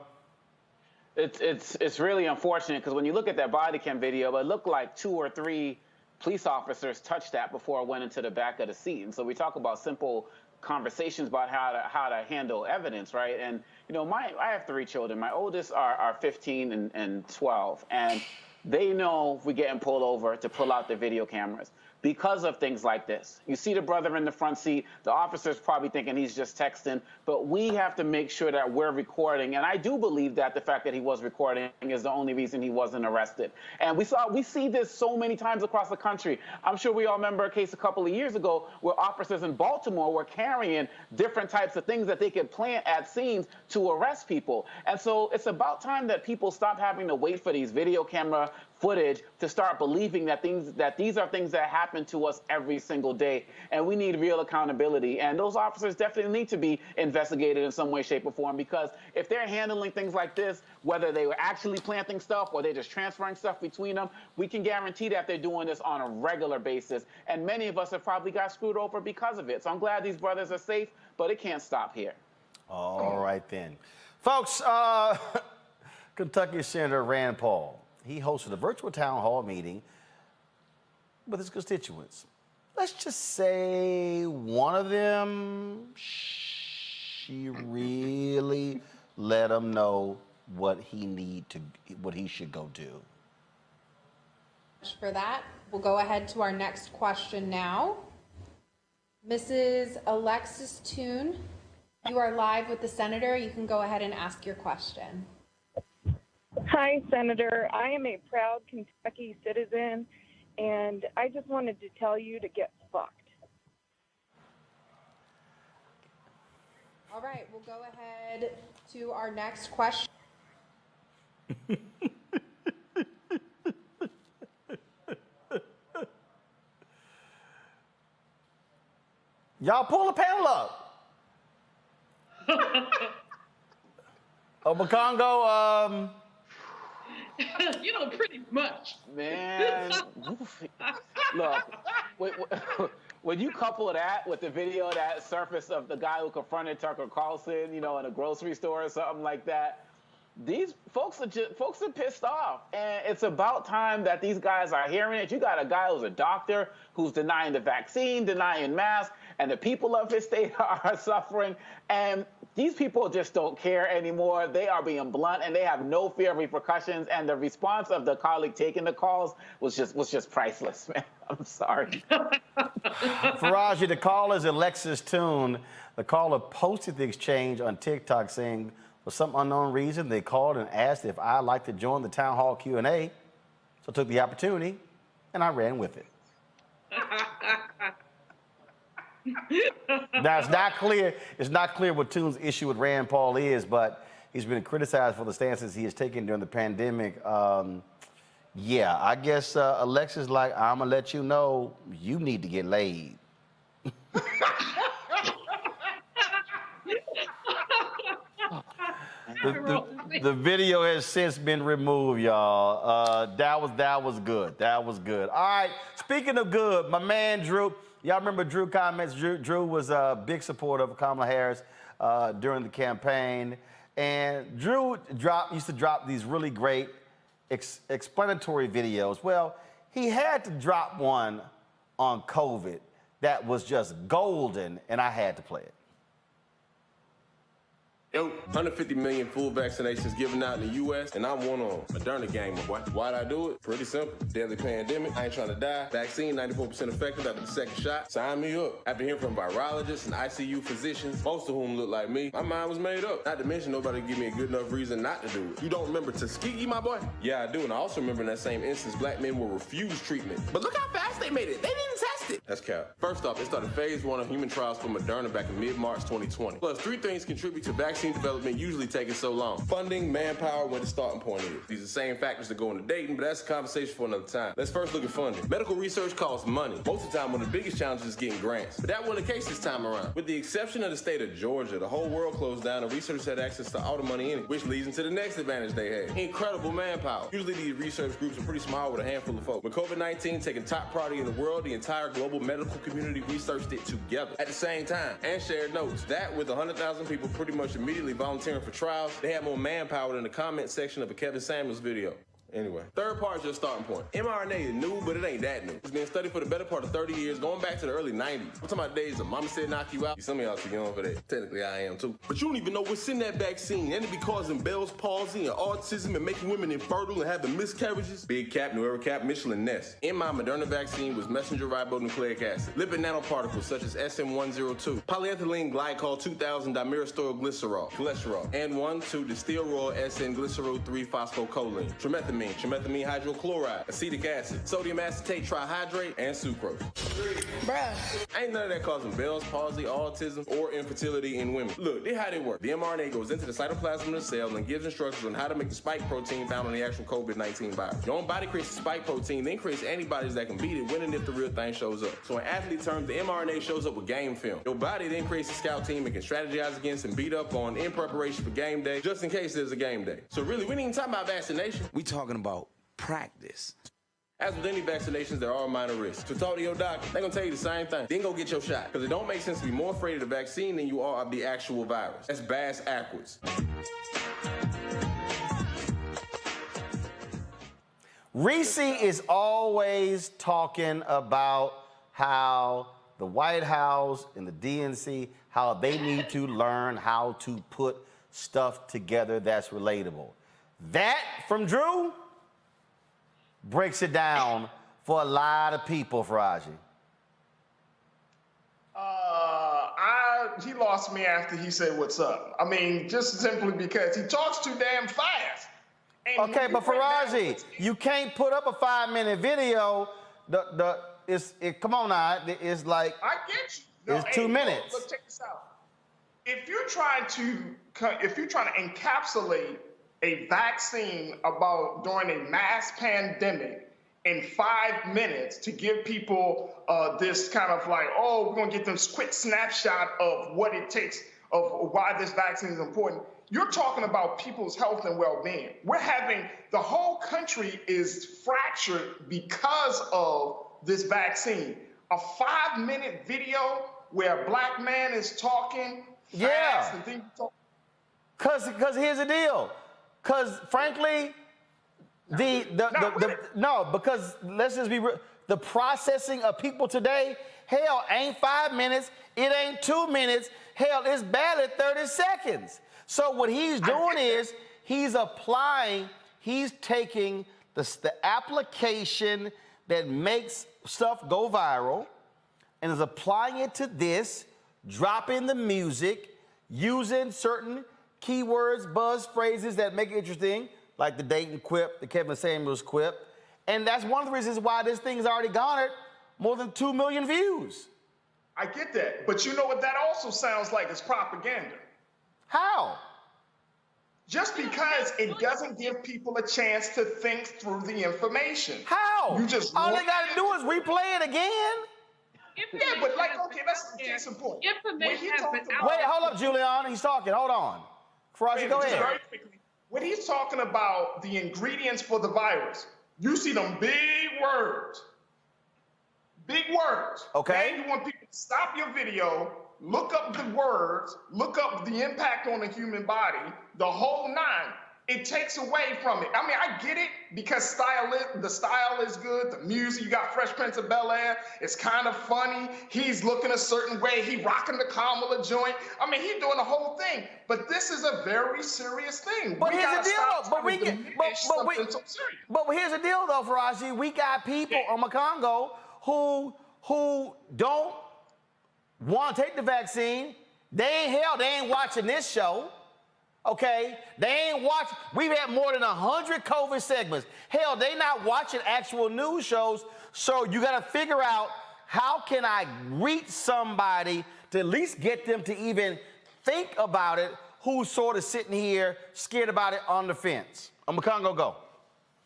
E: It's really unfortunate, because when you look at that body cam video, it looked like 2 or 3 police officers touched that before it went into the back of the seat. And so we talk about simple conversations about how to handle evidence, right? And I have 3 children. My oldest are 15 and 12, and they know if we're getting pulled over to pull out their video cameras. because of things like this. You see the brother in the front seat, the officer's probably thinking he's just texting, but we have to make sure that we're recording. And I do believe that the fact that he was recording is the only reason he wasn't arrested. And we see this so many times across the country. I'm sure we all remember a case a couple of years ago where officers in Baltimore were carrying different types of things that they could plant at scenes to arrest people. And so it's about time that people stop having to wait for these video camera footage to start believing that these are things that happen to us every single day, and we need real accountability. And those officers definitely need to be investigated in some way, shape, or form, because if they're handling things like this, whether they were actually planting stuff or they're just transferring stuff between them, we can guarantee that they're doing this on a regular basis. And many of us have probably got screwed over because of it. So I'm glad these brothers are safe, but it can't stop here.
A: All right then. Folks, Kentucky Senator Rand Paul, he hosted a virtual town hall meeting with his constituents. Let's just say one of them, she really let him know what he should go do.
B: For that, we'll go ahead to our next question now. Mrs. Alexis Toon, you are live with the senator. You can go ahead and ask your question.
G: Hi, Senator. I am a proud Kentucky citizen, and I just wanted to tell you to get fucked.
B: All right, we'll go ahead to our next question.
A: Y'all pull the panel up. Obakongo,
D: You know, pretty much.
E: Man, look, when you couple that with the video that surfaced of the guy who confronted Tucker Carlson, you know, in a grocery store or something like that, these folks are pissed off, and it's about time that these guys are hearing it. You got a guy who's a doctor who's denying the vaccine, denying masks, and the people of his state are suffering, and these people just don't care anymore. They are being blunt, and they have no fear of repercussions, and the response of the colleague taking the calls was just priceless, man. I'm sorry.
A: Faraji, the caller is Alexis Toon. The caller posted the exchange on TikTok saying, for some unknown reason, they called and asked if I'd like to join the town hall Q&A. So I took the opportunity, and I ran with it. Now, it's not clear what Toon's issue with Rand Paul is, but he's been criticized for the stances he has taken during the pandemic. Yeah, I guess Alexis like, I'm going to let you know you need to get laid. The video has since been removed, y'all. That was good. That was good. All right, speaking of good, my man Drew. Y'all remember Drew comments? Drew was a big supporter of Kamala Harris during the campaign. And Drew used to drop these really great explanatory videos. Well, he had to drop one on COVID that was just golden, and I had to play it.
W: Yo, 150 million full vaccinations given out in the U.S., and I'm one on Moderna gang, my boy. Why'd I do it? Pretty simple. Deadly pandemic. I ain't trying to die. Vaccine, 94% effective after the second shot. Sign me up. After hearing from virologists and ICU physicians, most of whom look like me, my mind was made up. Not to mention, nobody give me a good enough reason not to do it. You don't remember Tuskegee, my boy? Yeah, I do, and I also remember in that same instance, black men were refused treatment. But look how fast they made it. They didn't test it. That's cap. First off, they started phase 1 of human trials for Moderna back in mid-March 2020. Plus, 3 things contribute to vaccine development usually taking so long. Funding, manpower, where the starting point is. These are the same factors that go into dating, but that's a conversation for another time. Let's first look at funding. Medical research costs money. Most of the time, one of the biggest challenges is getting grants. But that wasn't the case this time around. With the exception of the state of Georgia, the whole world closed down and researchers had access to all the money in it, which leads into the next advantage they had. Incredible manpower. Usually these research groups are pretty small with a handful of folks. With COVID-19 taking top priority in the world, the entire global medical community researched it together at the same time and shared notes. That, with 100,000 people pretty much immediately volunteering for trials, they had more manpower than the comment section of a Kevin Samuels video. Anyway, third part is your starting point. mRNA is new, but it ain't that new. It's been studied for the better part of 30 years, going back to the early 90s. I'm talking about days of mama said knock you out. Some of y'all too young for that. Technically, I am too. But you don't even know what's in that vaccine. And it be causing Bell's palsy and autism and making women infertile and having miscarriages. Big cap, New Cap, Michelin Ness. In my Moderna vaccine was messenger ribonucleic acid, lipid nanoparticles such as SM102, polyethylene glycol 2000 dimethylglycerol, cholesterol, and 1,2-distill-raw SN-glycerol 3-phosphocholine, trimethamine hydrochloride, acetic acid, sodium acetate trihydrate, and sucrose. Bruh. Ain't none of that causing Bell's palsy, autism, or infertility in women. Look, this how they work. The mRNA goes into the cytoplasm of the cell and gives instructions on how to make the spike protein found on the actual COVID-19 virus. Your own body creates the spike protein, then creates antibodies that can beat it when and if the real thing shows up. So in athlete terms, the mRNA shows up with game film. Your body then creates a scout team it can strategize against and beat up on in preparation for game day, just in case there's a game day. So really, we ain't even talking about vaccination. We talking about practice. As with any vaccinations, there are minor risks. So talk to your doctor. They're going to tell you the same thing. Then go get your shot. Because it don't make sense to be more afraid of the vaccine than you are of the actual virus. That's bass backwards.
A: Reese is always talking about how the White House and the DNC, how they need to learn how to put stuff together that's relatable. That from Drew breaks it down for a lot of people, Faraji.
F: He lost me after he said what's up. I mean, just simply because he talks too damn fast. And
A: okay, but Faraji, you can't put up a 5-minute video. Come on now, it's like
F: I get you.
A: It's 2 minutes.
F: Look, check this out. If you're trying to encapsulate a vaccine about during a mass pandemic in 5 minutes to give people this kind of like, oh, we're gonna get this quick snapshot of what it takes of why this vaccine is important. You're talking about people's health and well-being. The whole country is fractured because of this vaccine. A 5-minute video where a black man is talking fast and things. Because
A: here's the deal. Because frankly, because let's just be real. The processing of people today, hell, ain't 5 minutes. It ain't 2 minutes. Hell, it's barely 30 seconds. So what he's doing is he's taking the application that makes stuff go viral and is applying it to this, dropping the music, using certain keywords, buzz phrases that make it interesting, like the Dayton quip, the Kevin Samuels quip. And that's one of the reasons why this thing's already garnered more than 2 million views.
F: I get that. But you know what that also sounds like? It's propaganda.
A: How?
F: Just because it doesn't give people a chance to think through the information.
A: How? All they gotta do is replay it again.
F: Yeah, but like, okay, that's the case in point.
D: Information has been out.
A: Wait, hold up, Julian. He's talking. Hold on. Faraji, go ahead.
F: Very quickly, when he's talking about the ingredients for the virus, you see them big words. Big words.
A: Okay.
F: Then you want people to stop your video, look up the words, look up the impact on the human body, the whole nine. It takes away from it. I mean, I get it because the style is good, the music, you got Fresh Prince of Bel-Air, it's kind of funny. He's looking a certain way, he rocking the Kamala joint. I mean, he's doing the whole thing. But this is a very serious thing.
A: But here's the deal, but here's the deal though, Faraji. We got people on Makongo who don't want to take the vaccine. They ain't watching this show. Okay, they ain't watching. We've had more than 100 COVID segments. Hell, they not watching actual news shows. So you got to figure out how can I reach somebody to at least get them to even think about it, who's sort of sitting here scared about it on the fence. Makongo, go.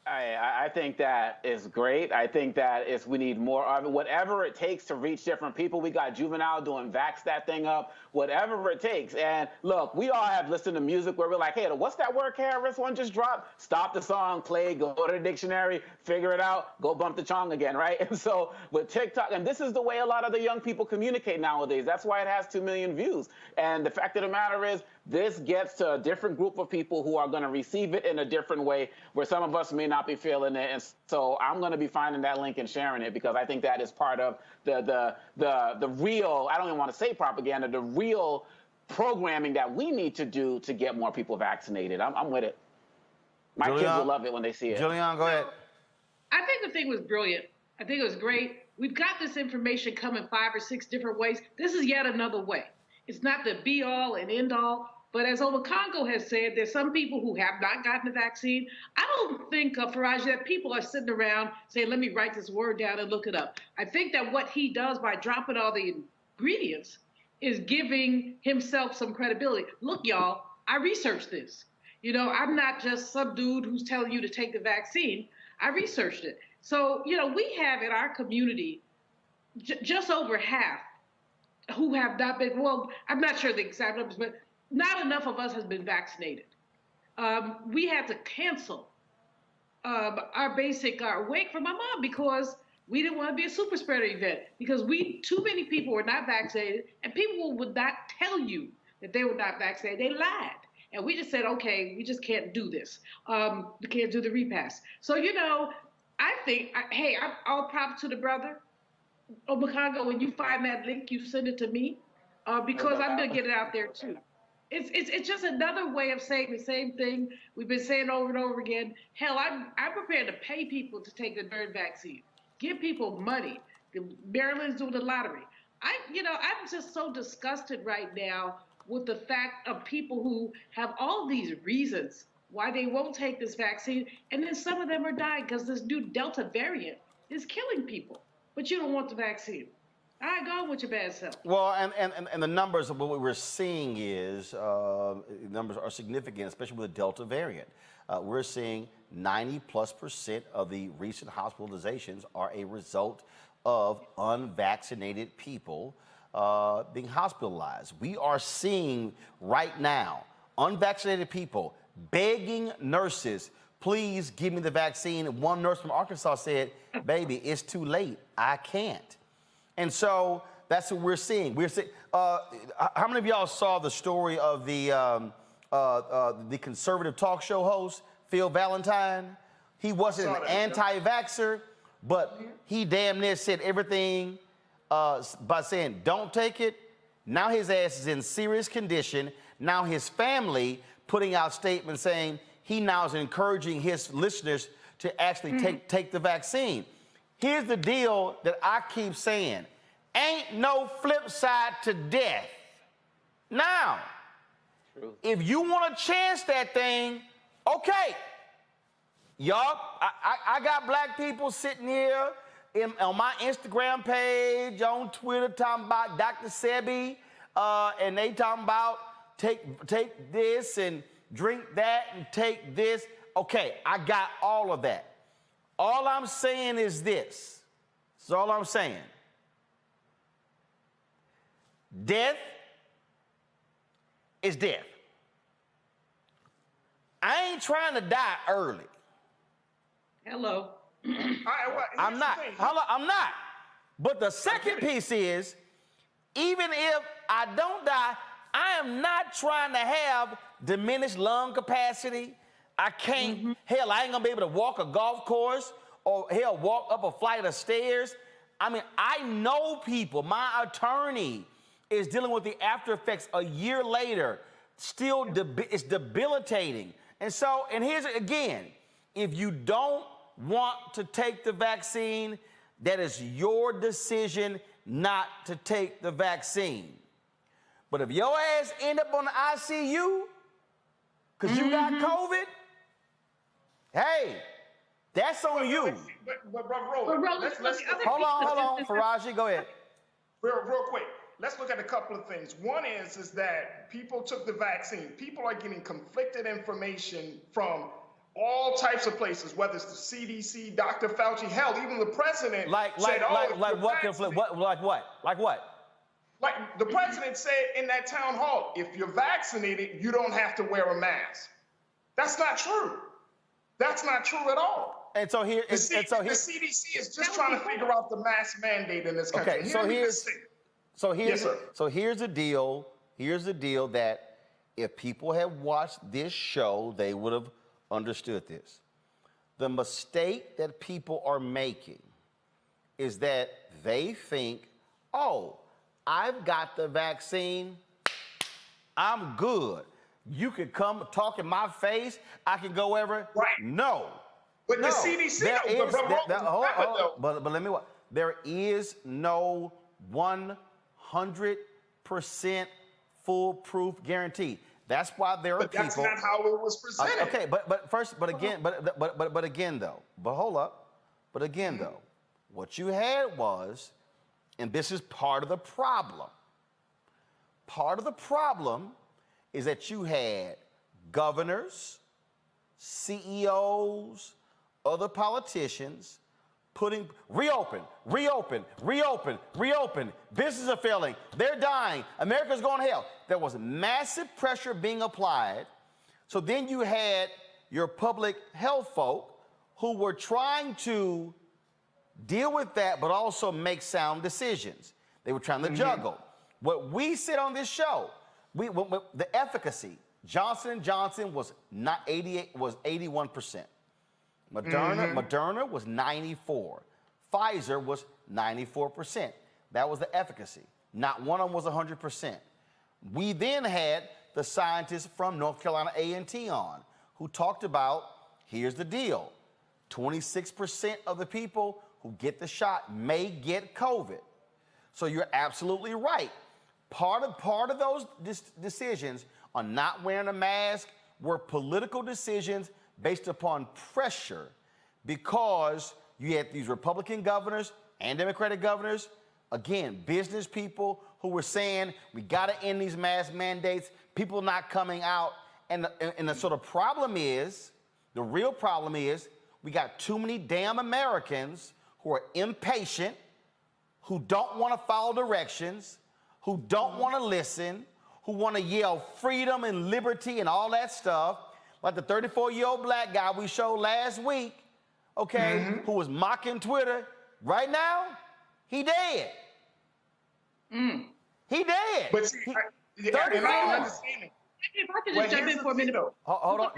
E: I think that is great. I think that we need more of it. Whatever it takes to reach different people. We got Juvenile doing Vax that thing up. Whatever it takes. And look, we all have listened to music where we're like, hey, what's that word Harris one just dropped? Stop the song, play, go to the dictionary, figure it out, go bump the chong again, right? And so with TikTok, and this is the way a lot of the young people communicate nowadays. That's why it has 2 million views. And the fact of the matter is, this gets to a different group of people who are going to receive it in a different way, where some of us may not be feeling it. And so I'm going to be finding that link and sharing it, because I think that is part of the real, I don't even want to say propaganda, the real programming that we need to do to get more people vaccinated. I'm with it. My kids will love it when they see it.
A: Julian, go ahead.
D: I think the thing was brilliant. I think it was great. We've got this information coming 5 or 6 different ways. This is yet another way. It's not the be all and end all. But as Obakongo has said, there's some people who have not gotten the vaccine. I don't think, Faraj, that people are sitting around saying, let me write this word down and look it up. I think that what he does by dropping all the ingredients is giving himself some credibility. Look, y'all, I researched this. You know, I'm not just some dude who's telling you to take the vaccine. I researched it. So, you know, we have in our community just over half who have not been, well, I'm not sure the exact numbers, but not enough of us has been vaccinated. We had to cancel our basic wake for my mom because we didn't want to be a super spreader event, because too many people were not vaccinated, and people would not tell you that they were not vaccinated. They lied. And we just said, okay, we just can't do this. We can't do the repass. So, you know, I think, hey, I'm all props to the brother. Obakongo, when you find that link, you send it to me, because I'm going to get it out there too. It's just another way of saying the same thing we've been saying over and over again. Hell, I'm prepared to pay people to take the third vaccine. Give people money. Maryland's doing the lottery. I'm just so disgusted right now with the fact of people who have all these reasons why they won't take this vaccine, and then some of them are dying because this new Delta variant is killing people. But you don't want the vaccine. All right, go on with your bad self.
A: Well, and the numbers of what we're seeing is numbers are significant, especially with the Delta variant. We're seeing 90+% of the recent hospitalizations are a result of unvaccinated people being hospitalized. We are seeing right now unvaccinated people begging nurses, please give me the vaccine. One nurse from Arkansas said, baby, it's too late. I can't. And so that's what we're seeing. We're seeing. How many of y'all saw the story of the conservative talk show host, Phil Valentine? He wasn't an anti-vaxxer, but he damn near said everything by saying, don't take it. Now his ass is in serious condition. Now his family putting out statements saying he now is encouraging his listeners to actually take the vaccine. Here's the deal that I keep saying. Ain't no flip side to death. Now, if you want to chance that thing, okay. Y'all, I got black people sitting here on my Instagram page, on Twitter, talking about Dr. Sebi, and they talking about take this and drink that and take this. Okay, I got all of that. All I'm saying is this. That's all I'm saying. Death is death. I ain't trying to die early.
D: Hello.
A: I'm not. I'm not. But the second piece is, even if I don't die, I am not trying to have diminished lung capacity. I can't, hell, I ain't gonna be able to walk a golf course or hell, walk up a flight of stairs. I mean, I know people, my attorney is dealing with the after effects a year later. Still, it's debilitating. And so, and here's it again, if you don't want to take the vaccine, that is your decision not to take the vaccine. But if your ass end up on the ICU because you got COVID, hey, that's on you.
F: But Roland,
A: hold on, Faraji, go ahead.
F: Real quick. Let's look at a couple of things. One is that people took the vaccine. People are getting conflicted information from all types of places, whether it's the CDC, Dr. Fauci, hell, even the president
A: like what?
F: Like the president said in that town hall, if you're vaccinated, you don't have to wear a mask. That's not true. That's not true at all.
A: And so here,
F: the CDC is just trying to figure out the mask mandate in this country.
A: Okay, so here's the deal. Here's the deal that If people had watched this show, they would have understood this. The mistake that people are making is that they think, oh, I've got the vaccine, I'm good. You can come talk in my face, I can go wherever.
F: Right.
A: No.
F: But
A: no.
F: the CDC,
A: but let me what? There is no 100% foolproof guarantee. That's why there are people.
F: But that's not how it was presented.
A: Okay, but again though, what you had was, and this is part of the problem. Part of the problem is that you had governors, CEOs, other politicians putting reopen. Businesses are failing. They're dying. America's going to hell. There was massive pressure being applied. So then you had your public health folk who were trying to deal with that, but also make sound decisions. They were trying to juggle. What we said on this show, the efficacy, Johnson & Johnson was 81%. Moderna was 94%. Pfizer was 94%. That was the efficacy. Not one of them was 100%. We then had the scientists from North Carolina A&T on who talked about, here's the deal, 26% of the people who get the shot may get COVID. So you're absolutely right. Part of those decisions on not wearing a mask were political decisions based upon pressure, because you had these Republican governors and Democratic governors, again, business people who were saying, we got to end these mask mandates, people not coming out. And the sort of problem is, the real problem is, we got too many damn Americans who are impatient, who don't want to follow directions, who don't want to listen, who want to yell freedom and liberty and all that stuff. Like the 34-year-old black guy we showed last week, okay, who was mocking Twitter. Right now, he dead. He dead.
F: But see, I understand it.
D: If I could just jump in for a minute.
A: Hold on,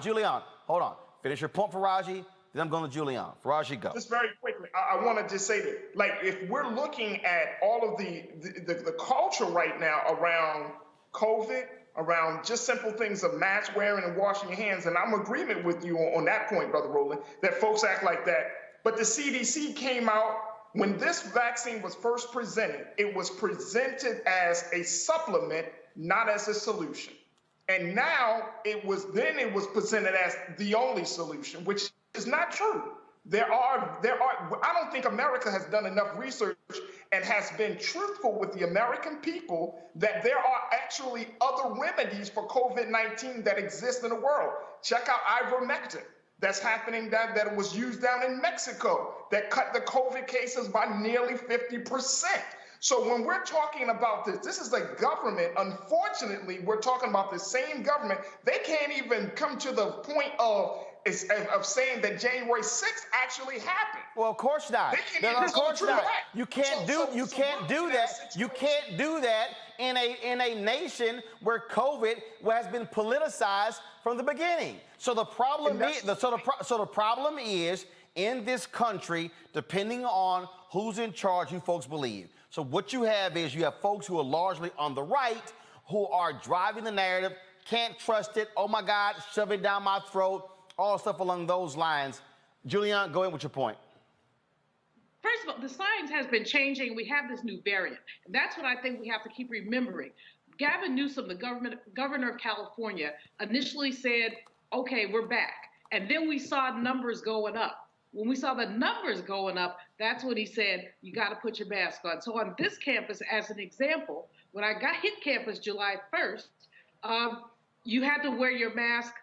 A: Julian, hold on. Finish your point, Faraji, then I'm going to Julian. Faraji, go.
F: Just very quickly, I want to just say that, like, if we're looking at all of the culture right now around COVID, around just simple things of mask wearing and washing your hands, and I'm in agreement with you on that point, Brother Roland, that folks act like that. But the CDC came out, when this vaccine was first presented, it was presented as a supplement, not as a solution. And now it was presented as the only solution, which is not true. I don't think America has done enough research and has been truthful with the American people that there are actually other remedies for COVID-19 that exist in the world. Check out ivermectin. That's happening, that was used down in Mexico, that cut the COVID cases by nearly 50%. So when we're talking about this is the government. Unfortunately, we're talking about the same government. They can't even come to the point of saying that January 6th actually happened.
A: Well, of course not. Of course not. You can't do that. You can't do that in a nation where COVID has been politicized from the beginning. So the problem is in this country, depending on who's in charge, who folks believe. So what you have is you have folks who are largely on the right who are driving the narrative, can't trust it, oh my God, shove it down my throat, all stuff along those lines. Julian, go ahead with your point.
D: First of all, the science has been changing. We have this new variant. And that's what I think we have to keep remembering. Gavin Newsom, the governor of California, initially said, okay, we're back. And then we saw numbers going up. When we saw the numbers going up, that's when he said, you got to put your mask on. So on this campus, as an example, when I hit campus July 1st, you had to wear your mask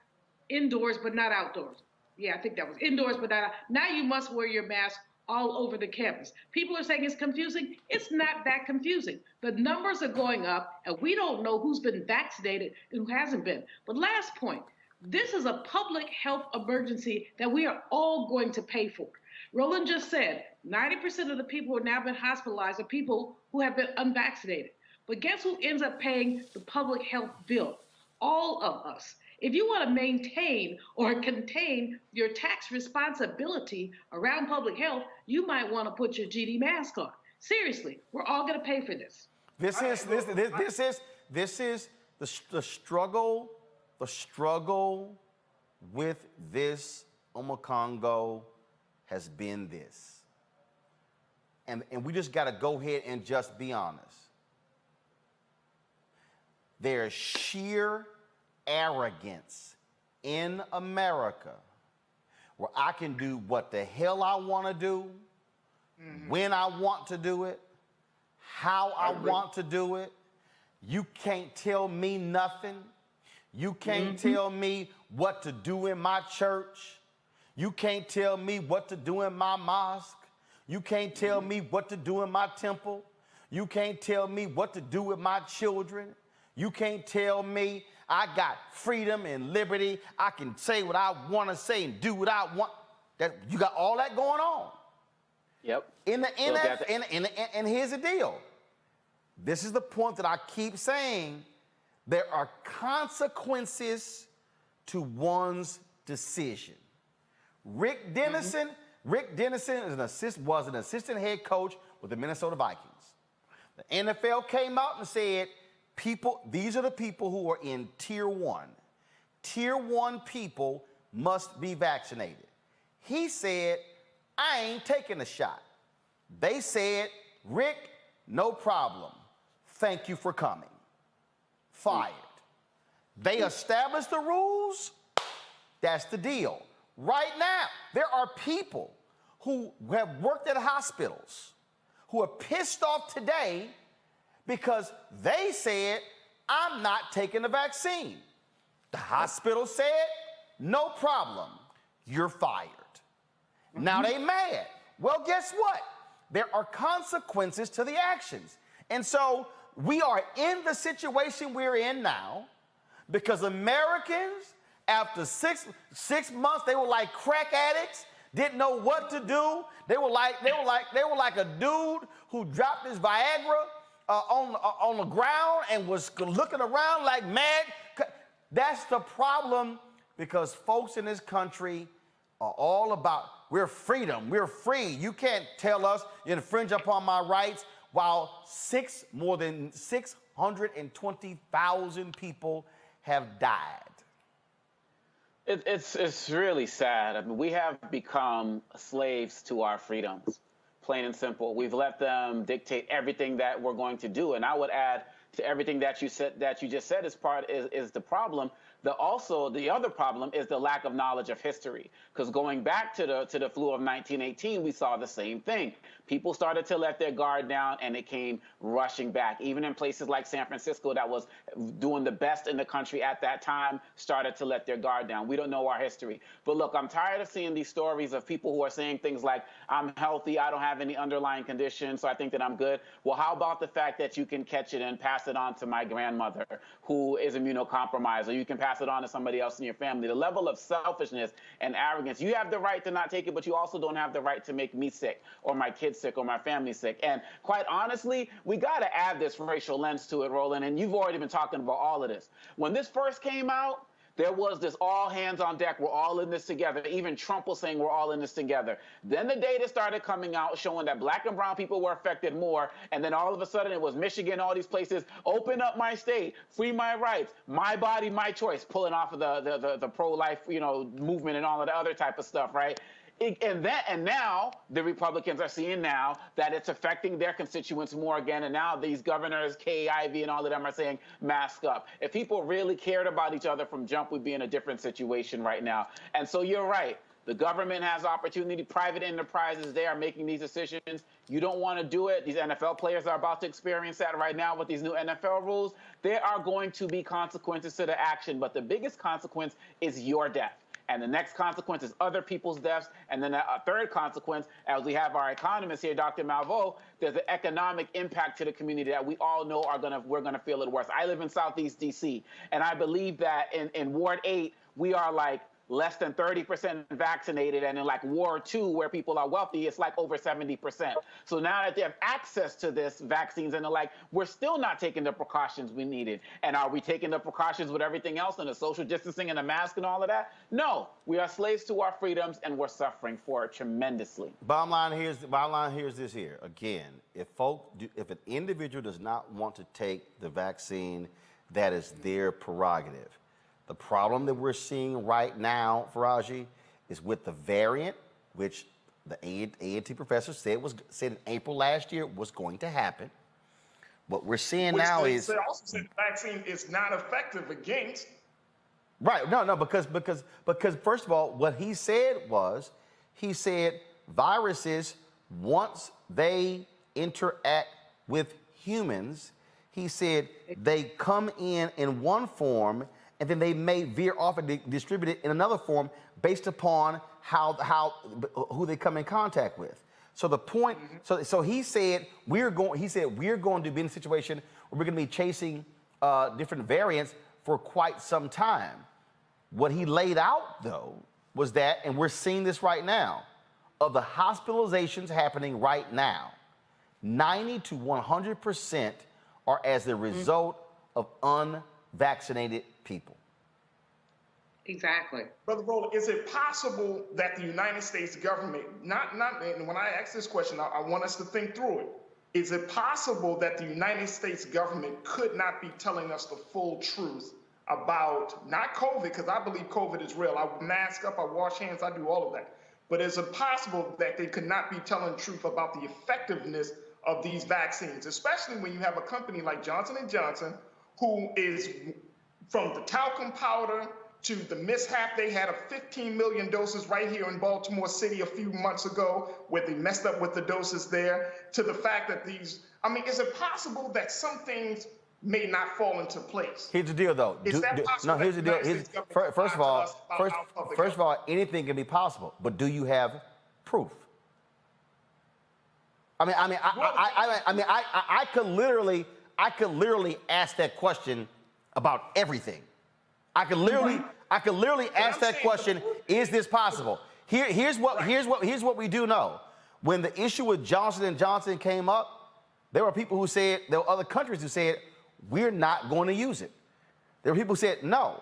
D: indoors, but not outdoors. Yeah, I think that was indoors, but not out. Now you must wear your mask all over the campus. People are saying it's confusing. It's not that confusing. The numbers are going up, and we don't know who's been vaccinated and who hasn't been. But last point, this is a public health emergency that we are all going to pay for. Roland just said 90% of the people who have now been hospitalized are people who have been unvaccinated. But guess who ends up paying the public health bill? All of us. If you want to maintain or contain your tax responsibility around public health, you might want to put your GD mask on. Seriously, we're all going to pay for this.
A: This is the struggle. The struggle with this Congo has been this. And we just got to go ahead and just be honest. There's sheer arrogance in America where I can do what the hell I want to do, when I want to do it, how I want to do it. You can't tell me nothing. You can't tell me what to do in my church. You can't tell me what to do in my mosque. You can't tell me what to do in my temple. You can't tell me what to do with my children. You can't tell me I got freedom and liberty. I can say what I want to say and do what I want. That you got all that going on.
E: Yep.
A: And here's the deal. This is the point that I keep saying. There are consequences to one's decision. Rick Dennison was an assistant head coach with the Minnesota Vikings. The NFL came out and said, these are the people who are in tier 1. Tier 1 people must be vaccinated. He said, I ain't taking a shot. They said, Rick, no problem. Thank you for coming. Fired. They established the rules. That's the deal. Right now, there are people who have worked at hospitals who are pissed off today because they said, I'm not taking the vaccine. The hospital said, no problem, you're fired. Now they mad. Well, guess what? There are consequences to the actions. And so we are in the situation we're in now because Americans, after six months, they were like crack addicts, didn't know what to do. They were like a dude who dropped his Viagra on the ground and was looking around like mad. That's the problem because folks in this country are all about, we're freedom, we're free. You can't tell us you infringe upon my rights while more than 620,000 people have died.
E: It's really sad. I mean, we have become slaves to our freedoms, plain and simple. We've let them dictate everything that we're going to do. And I would add to everything that you just said is the problem. The other problem is the lack of knowledge of history. Because going back to the flu of 1918, we saw the same thing. People started to let their guard down, and it came rushing back. Even in places like San Francisco, that was doing the best in the country at that time, started to let their guard down. We don't know our history. But look, I'm tired of seeing these stories of people who are saying things like, I'm healthy, I don't have any underlying conditions, so I think that I'm good. Well, how about the fact that you can catch it and pass it on to my grandmother who is immunocompromised, or you can pass it on to somebody else in your family? The level of selfishness and arrogance. You have the right to not take it, but you also don't have the right to make me sick or my kids sick or my family sick. And quite honestly, we got to add this racial lens to it, Roland, and you've already been talking about all of this. When this first came out, there was this all hands on deck. We're all in this together. Even Trump was saying we're all in this together. Then the data started coming out showing that black and brown people were affected more. And then all of a sudden it was Michigan, all these places, open up my state, free my rights, my body, my choice, pulling off of the pro-life, movement and all of the other type of stuff, right? And now the Republicans are seeing now that it's affecting their constituents more again. And now these governors, Kay Ivey and all of them are saying mask up. If people really cared about each other from jump, we'd be in a different situation right now. And so you're right. The government has opportunity. Private enterprises, they are making these decisions. You don't want to do it. These NFL players are about to experience that right now with these new NFL rules. There are going to be consequences to the action. But the biggest consequence is your death. And the next consequence is other people's deaths. And then a third consequence, as we have our economist here, Dr. Malveaux, there's an economic impact to the community that we all know we're going to feel it worse. I live in Southeast D.C., and I believe that in Ward 8, we are like less than 30% vaccinated, and in like War II, where people are wealthy, it's like over 70%. So now that they have access to this vaccines and the like, we're still not taking the precautions we needed. And are we taking the precautions with everything else and the social distancing and the mask and all of that? No, we are slaves to our freedoms, and we're suffering for it tremendously.
A: Bottom line here is this here. Again, if an individual does not want to take the vaccine, that is their prerogative. The problem that we're seeing right now, Faraji, is with the variant, which the A&T professor said in April last year was going to happen. What we're seeing now is
F: they also said the vaccine is not effective against.
A: Right. No, because first of all, what he said was, he said viruses, once they interact with humans, he said they come in one form, and then they may veer off and distribute it in another form based upon who they come in contact with. So the point, so he said we're going to be in a situation where we're going to be chasing different variants for quite some time. What he laid out though was that, and we're seeing this right now, of the hospitalizations happening right now, 90 to 100% are as the result of unvaccinated people.
D: Exactly.
F: Brother Roland, is it possible that the United States government, and when I ask this question, I want us to think through it. Is it possible that the United States government could not be telling us the full truth about, not COVID, because I believe COVID is real. I mask up, I wash hands, I do all of that. But is it possible that they could not be telling the truth about the effectiveness of these vaccines, especially when you have a company like Johnson & Johnson, who is, from the talcum powder to the mishap, they had 15 million doses right here in Baltimore City a few months ago, where they messed up with the doses there, to the fact that is it possible that some things may not fall into place?
A: Here's the deal, though.
F: Is that possible?
A: No, here's the deal. First of all, anything can be possible, but do you have proof? I could literally ask that question about everything. I could literally ask that question: is this possible? Here's what we do know. When the issue with Johnson & Johnson came up, there were people who said, there were other countries who said, we're not going to use it. There were people who said no.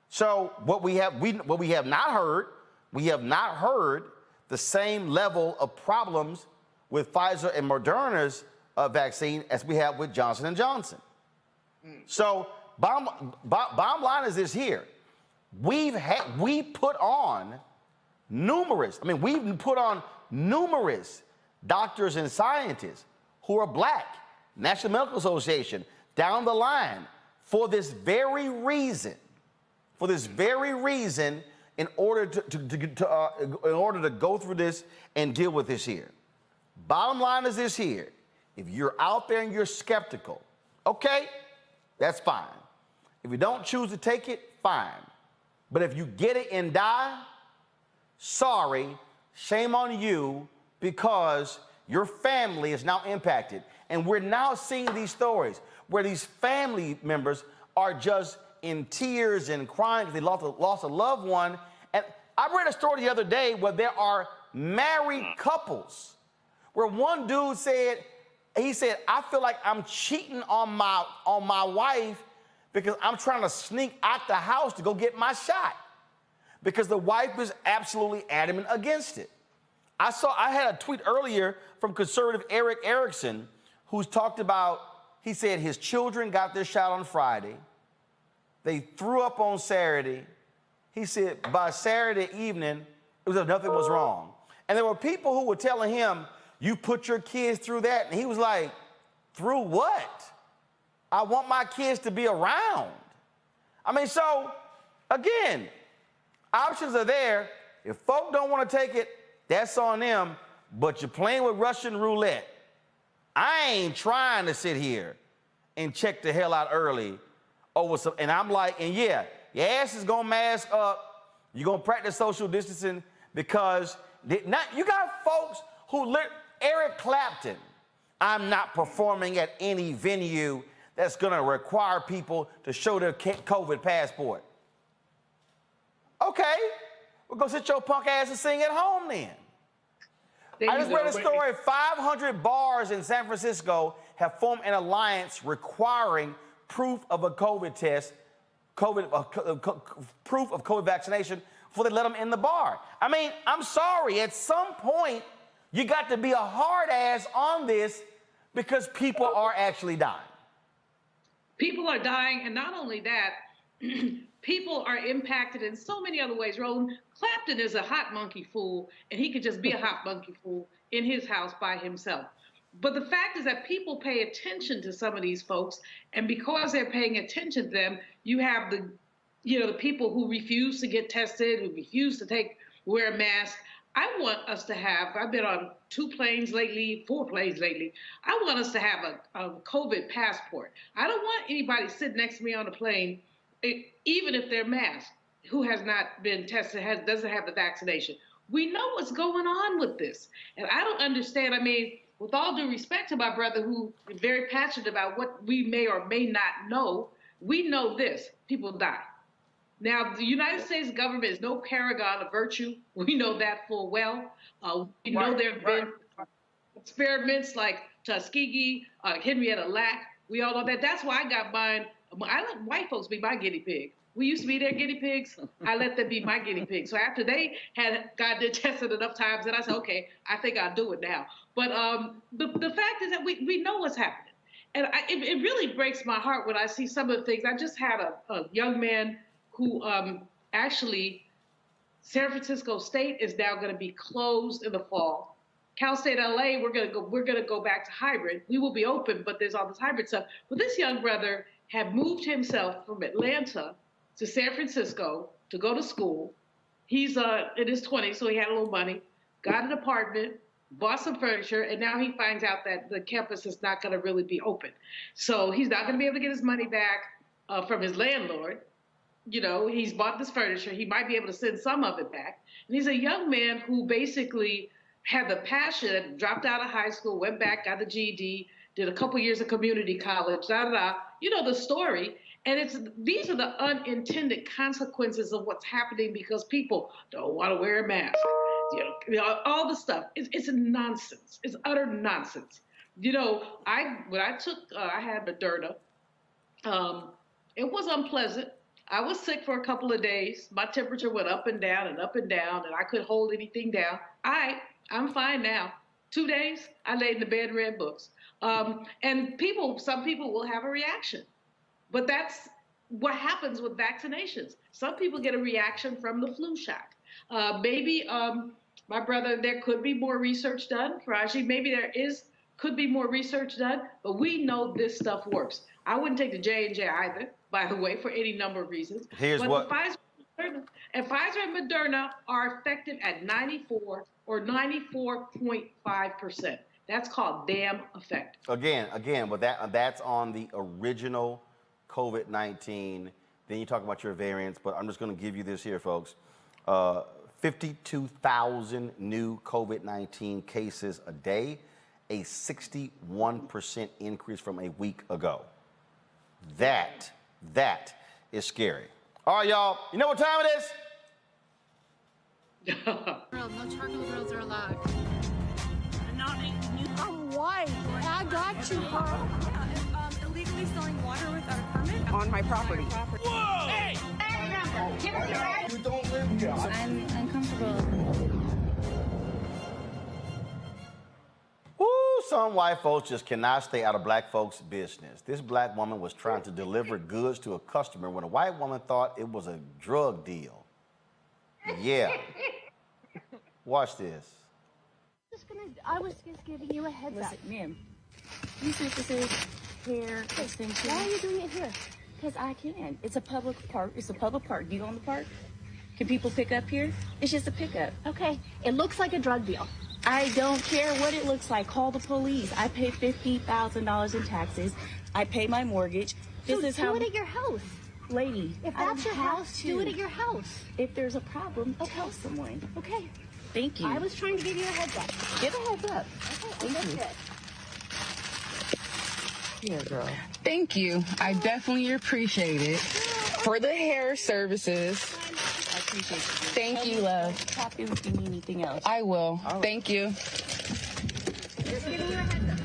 A: So what we have not heard the same level of problems with Pfizer and Moderna's vaccine as we have with Johnson & Johnson. So bottom line is this here. We've put on numerous doctors and scientists who are black, National Medical Association, down the line, for this very reason, in order to go through this and deal with this here. Bottom line is this here. If you're out there and you're skeptical, okay, that's fine. If you don't choose to take it, fine. But if you get it and die, sorry, shame on you, because your family is now impacted. And we're now seeing these stories where these family members are just in tears and crying because they lost a loved one. And I read a story the other day where there are married couples where one dude said, I feel like I'm cheating on my wife because I'm trying to sneak out the house to go get my shot, because the wife was absolutely adamant against it. I had a tweet earlier from conservative Eric Erickson, who's talked about, he said his children got their shot on Friday. They threw up on Saturday. He said by Saturday evening, it was nothing was wrong. And there were people who were telling him, you put your kids through that? And he was like, through what? I want my kids to be around. So again, options are there. If folk don't want to take it, that's on them, but you're playing with Russian roulette. I ain't trying to sit here and check the hell out early over some, and I'm like, and yeah, your ass is gonna mask up, you're gonna practice social distancing, because you got folks who Eric Clapton, I'm not performing at any venue that's gonna require people to show their COVID passport. Okay. Well, go sit your punk ass and sing at home then. I just read a story. 500 bars in San Francisco have formed an alliance requiring proof of a COVID test, proof of COVID vaccination before they let them in the bar. I mean, I'm sorry. At some point, you got to be a hard ass on this because people are actually dying.
D: People are dying, and not only that, people are impacted in so many other ways. Roland, Clapton is a hot monkey fool, and he could just be a hot monkey fool in his house by himself. But the fact is that people pay attention to some of these folks, and because they're paying attention to them, you have the people who refuse to get tested, who refuse to wear a mask. I want us to have, I've been on 4 planes lately. I want us to have a COVID passport. I don't want anybody sitting next to me on a plane, even if they're masked, who has not been tested, doesn't have the vaccination. We know what's going on with this. And I don't understand. I mean, with all due respect to my brother, who is very passionate about what we may or may not know, we know this: people die. Now, the United States government is no paragon of virtue. We know that full well. We know there have been experiments like Tuskegee, Henrietta Lack. We all know that. That's why I got mine. I let white folks be my guinea pig. We used to be their guinea pigs. I let them be my guinea pigs. So after they had gotten tested enough times, then I said, okay, I think I'll do it now. But the fact is that we know what's happening. And it really breaks my heart when I see some of the things. I just had a young man who actually, San Francisco State is now going to be closed in the fall. Cal State LA, we're going to go back to hybrid. We will be open, but there's all this hybrid stuff. But this young brother had moved himself from Atlanta to San Francisco to go to school. He's in his 20s, so he had a little money, got an apartment, bought some furniture, and now he finds out that the campus is not going to really be open. So he's not going to be able to get his money back from his landlord. You know, he's bought this furniture. He might be able to send some of it back. And he's a young man who basically had the passion, dropped out of high school, went back, got the GED, did a couple years of community college, You know the story. And these are the unintended consequences of what's happening because people don't want to wear a mask. You know, all the stuff. It's nonsense. It's utter nonsense. You know, when I had Moderna, it was unpleasant. I was sick for a couple of days. My temperature went up and down and up and down, and I couldn't hold anything down. I'm fine now. 2 days, I laid in the bed and read books. And some people will have a reaction. But that's what happens with vaccinations. Some people get a reaction from the flu shot. Maybe, my brother, there could be more research done. Faraji, maybe could be more research done, but we know this stuff works. I wouldn't take the J&J either, by the way, for any number of reasons.
A: Here's what.
D: Pfizer and Moderna are effective at 94 or 94.5%. That's called damn effective.
A: Again, but that's on the original COVID-19. Then you talk about your variants, but I'm just going to give you this here, folks. 52,000 new COVID-19 cases a day, a 61% increase from a week ago. That is scary. All right, y'all, you know what time it is?
H: No charcoal grills are allowed.
I: I'm white. I got you, Carl.
H: Illegally selling water without a permit
I: on my property.
H: Whoa! Hey!
I: You don't live here.
H: I'm uncomfortable.
A: Woo, some white folks just cannot stay out of black folks' business. This black woman was trying to deliver goods to a customer when a white woman thought it was a drug deal. Yeah. Watch this.
I: I was just giving you a heads up.
K: Ma'am, you supposed to say hair extension.
I: Why are you doing it here?
K: Because I can. It's a public park. It's a public park. Do you own the park? Can people pick up here? It's just a pickup.
I: Okay. It looks like a drug deal.
K: I don't care what it looks like. Call the police. I pay $50,000 in taxes. I pay my mortgage.
I: Do it at your house.
K: Lady,
I: if that's your house, do it at your house.
K: If there's a problem, tell someone.
I: Okay.
K: Thank you.
I: I was trying to give you a heads up.
K: Give a heads up.
I: Okay,
K: Thank you.
I: Here, girl.
X: Thank you. I definitely appreciate it. For the hair services.
K: I appreciate it.
J: Thank you, love.
K: Tap in if you need anything else.
J: I will. Thank you.
I: Just giving you a heads up.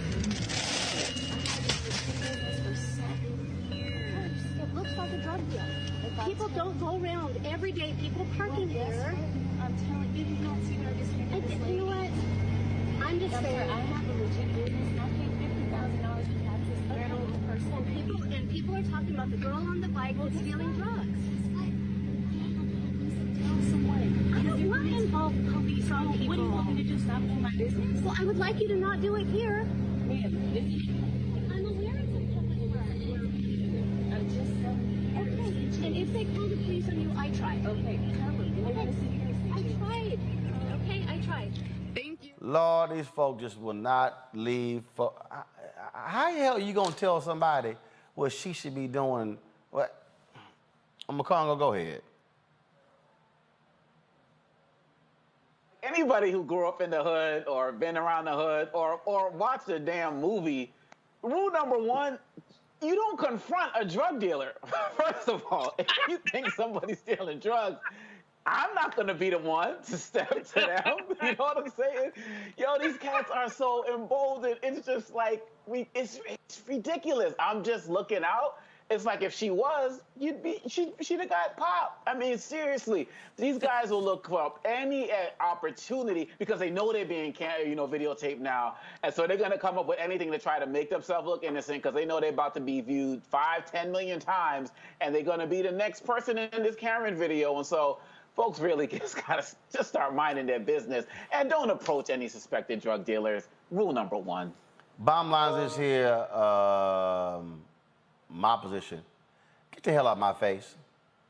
I: It looks like a drug deal. People don't go around every day. People parking there.
K: I'm telling you, you don't see their discrimination.
I: You know what? I'm just saying.
K: I have a legit business. I paid $50,000 to taxes. They're a local person.
I: And people are talking about the girl on the bike that's stealing drugs. I don't want to involve police on people.
K: What do you want me to do? Stop doing my business?
I: Well, I would like you to not do it here.
K: Ma'am, this is...
I: I'm aware it's a public park.
K: I'm just saying.
I: Okay, and if they call the police on you, I tried.
K: Okay, tell them.
I: Okay, I tried. Okay, I tried.
K: Thank you.
A: Lord, these folks just will not leave. How the hell are you going to tell somebody what she should be doing? What? McCongo, go ahead.
E: Anybody who grew up in the hood or been around the hood or watched a damn movie, rule number one, you don't confront a drug dealer. First of all, if you think somebody's stealing drugs, I'm not going to be the one to step to them. You know what I'm saying? Yo, these cats are so emboldened. It's just like, it's ridiculous. I'm just looking out. It's like if she was, she'd have got popped. I mean, seriously, these guys will look for any opportunity because they know they're being videotaped now, and so they're gonna come up with anything to try to make themselves look innocent because they know they're about to be viewed 5-10 million times, and they're gonna be the next person in this Karen video, and so folks really just gotta just start minding their business and don't approach any suspected drug dealers. Rule number one.
A: Bottom line is here. My position. Get the hell out of my face.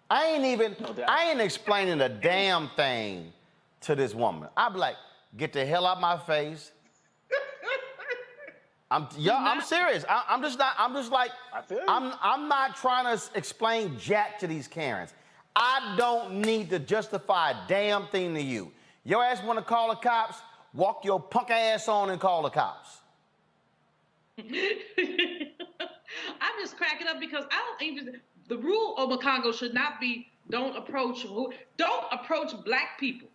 A: I ain't explaining a damn thing to this woman. I'd be like, get the hell out of my face. I'm serious. I'm not trying to explain jack to these Karens. I don't need to justify a damn thing to you. Your ass want to call the cops? Walk your punk ass on and call the cops.
D: I'm just cracking up because I don't even. The rule of McCongo should not be don't approach black people.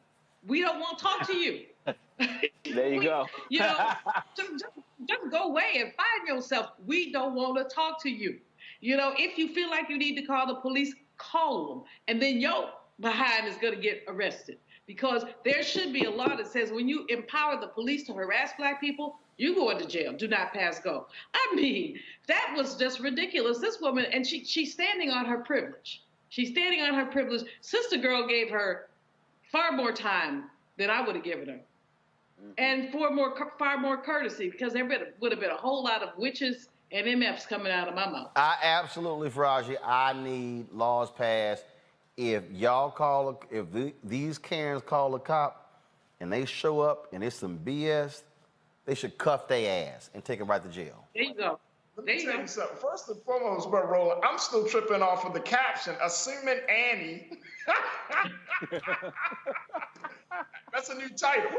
D: We don't want to talk to you.
E: There you go.
D: You know, just go away and find yourself. We don't want to talk to you. You know, if you feel like you need to call the police, call them, and then your behind is going to get arrested. Because there should be a law that says when you empower the police to harass black people, you go into jail. Do not pass go. I mean, that was just ridiculous. This woman, and she's standing on her privilege. She's standing on her privilege. Sister Girl gave her far more time than I would have given her. And far more courtesy, because there would have been a whole lot of witches and MFs coming out of my mouth.
A: I absolutely, Faraji, I need laws passed. If these Karens call a cop and they show up and it's some BS, they should cuff their ass and take them right to jail.
D: There you go.
F: Let me tell you something. First and foremost, Roland, I'm still tripping off of the caption, Assuming Annie. That's a new title.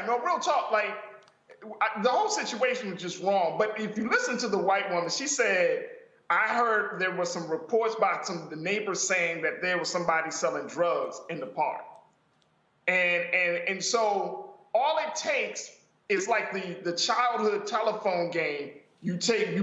F: No, real talk, like, the whole situation was just wrong. But if you listen to the white woman, she said, I heard there were some reports by some of the neighbors saying that there was somebody selling drugs in the park. And so all it takes is like the childhood telephone game. You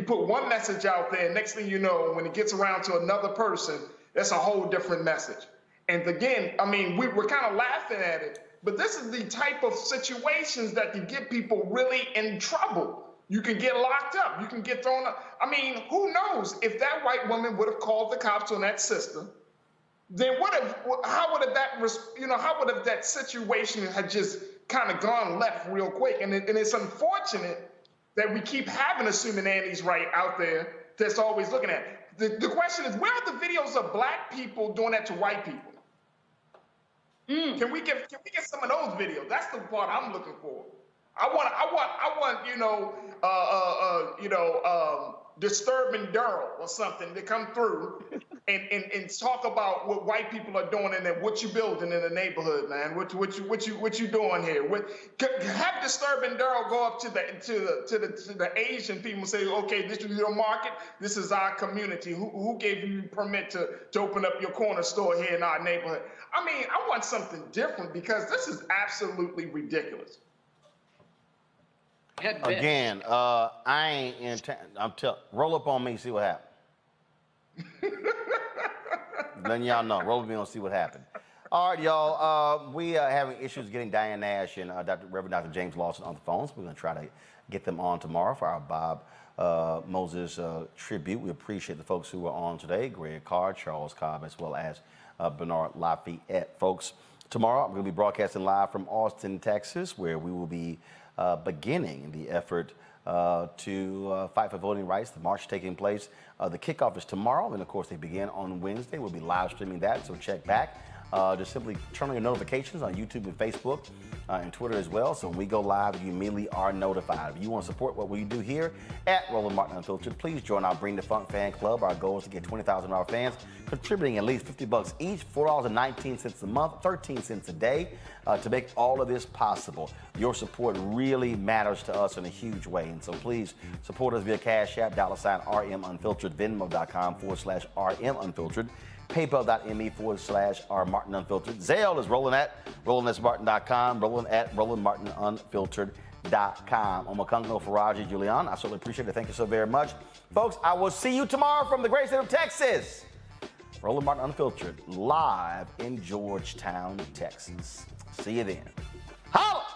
F: put one message out there, and next thing you know, when it gets around to another person, that's a whole different message. And again, I mean, we're kind of laughing at it, but this is the type of situations that can get people really in trouble. You can get locked up. You can get thrown up. I mean, who knows if that white woman would have called the cops on that sister? Then how would have that situation had just kind of gone left real quick? And it's unfortunate that we keep having Assuming Annie's right out there that's always looking at it. The question is, where are the videos of black people doing that to white people? Can we get some of those videos? That's the part I'm looking for. I want Disturbing Daryl or something to come through and talk about what white people are doing and then what you building in the neighborhood, man. What you doing here? Have Disturbing Daryl go up to the Asian people and say, okay, this is your market, this is our community. Who gave you permit to open up your corner store here in our neighborhood? I mean, I want something different because this is absolutely ridiculous.
A: Again, I ain't in town. Roll up on me, see what happens. Letting y'all know. Roll with me on see what happened. All right, y'all. We are having issues getting Diane Nash and Reverend Dr. James Lawson on the phones. We're going to try to get them on tomorrow for our Bob Moses tribute. We appreciate the folks who are on today, Greg Carr, Charles Cobb, as well as Bernard Lafayette. Folks, tomorrow I'm going to be broadcasting live from Austin, Texas, where we will be beginning the effort to fight for voting rights. The march taking place. The kickoff is tomorrow, and of course they begin on Wednesday. We'll be live streaming that, so check back. Just simply turn on your notifications on YouTube and Facebook and Twitter as well. So when we go live, you immediately are notified. If you want to support what we do here at Roland Martin Unfiltered, please join our Bring the Funk fan club. Our goal is to get 20,000 of our fans contributing at least $50 each, $4.19 a month, 13 cents a day to make all of this possible. Your support really matters to us in a huge way. And so please support us via Cash App, $RM Unfiltered, Venmo.com/RM Unfiltered. PayPal.me/R Martin Unfiltered. Zelle is Roland@RolandSMartin.com. Roland@RolandMartinUnfiltered.com. Omakungno Faraji Julian. I certainly appreciate it. Thank you so very much. Folks, I will see you tomorrow from the great state of Texas. Roland Martin Unfiltered, live in Georgetown, Texas. See you then. Holla!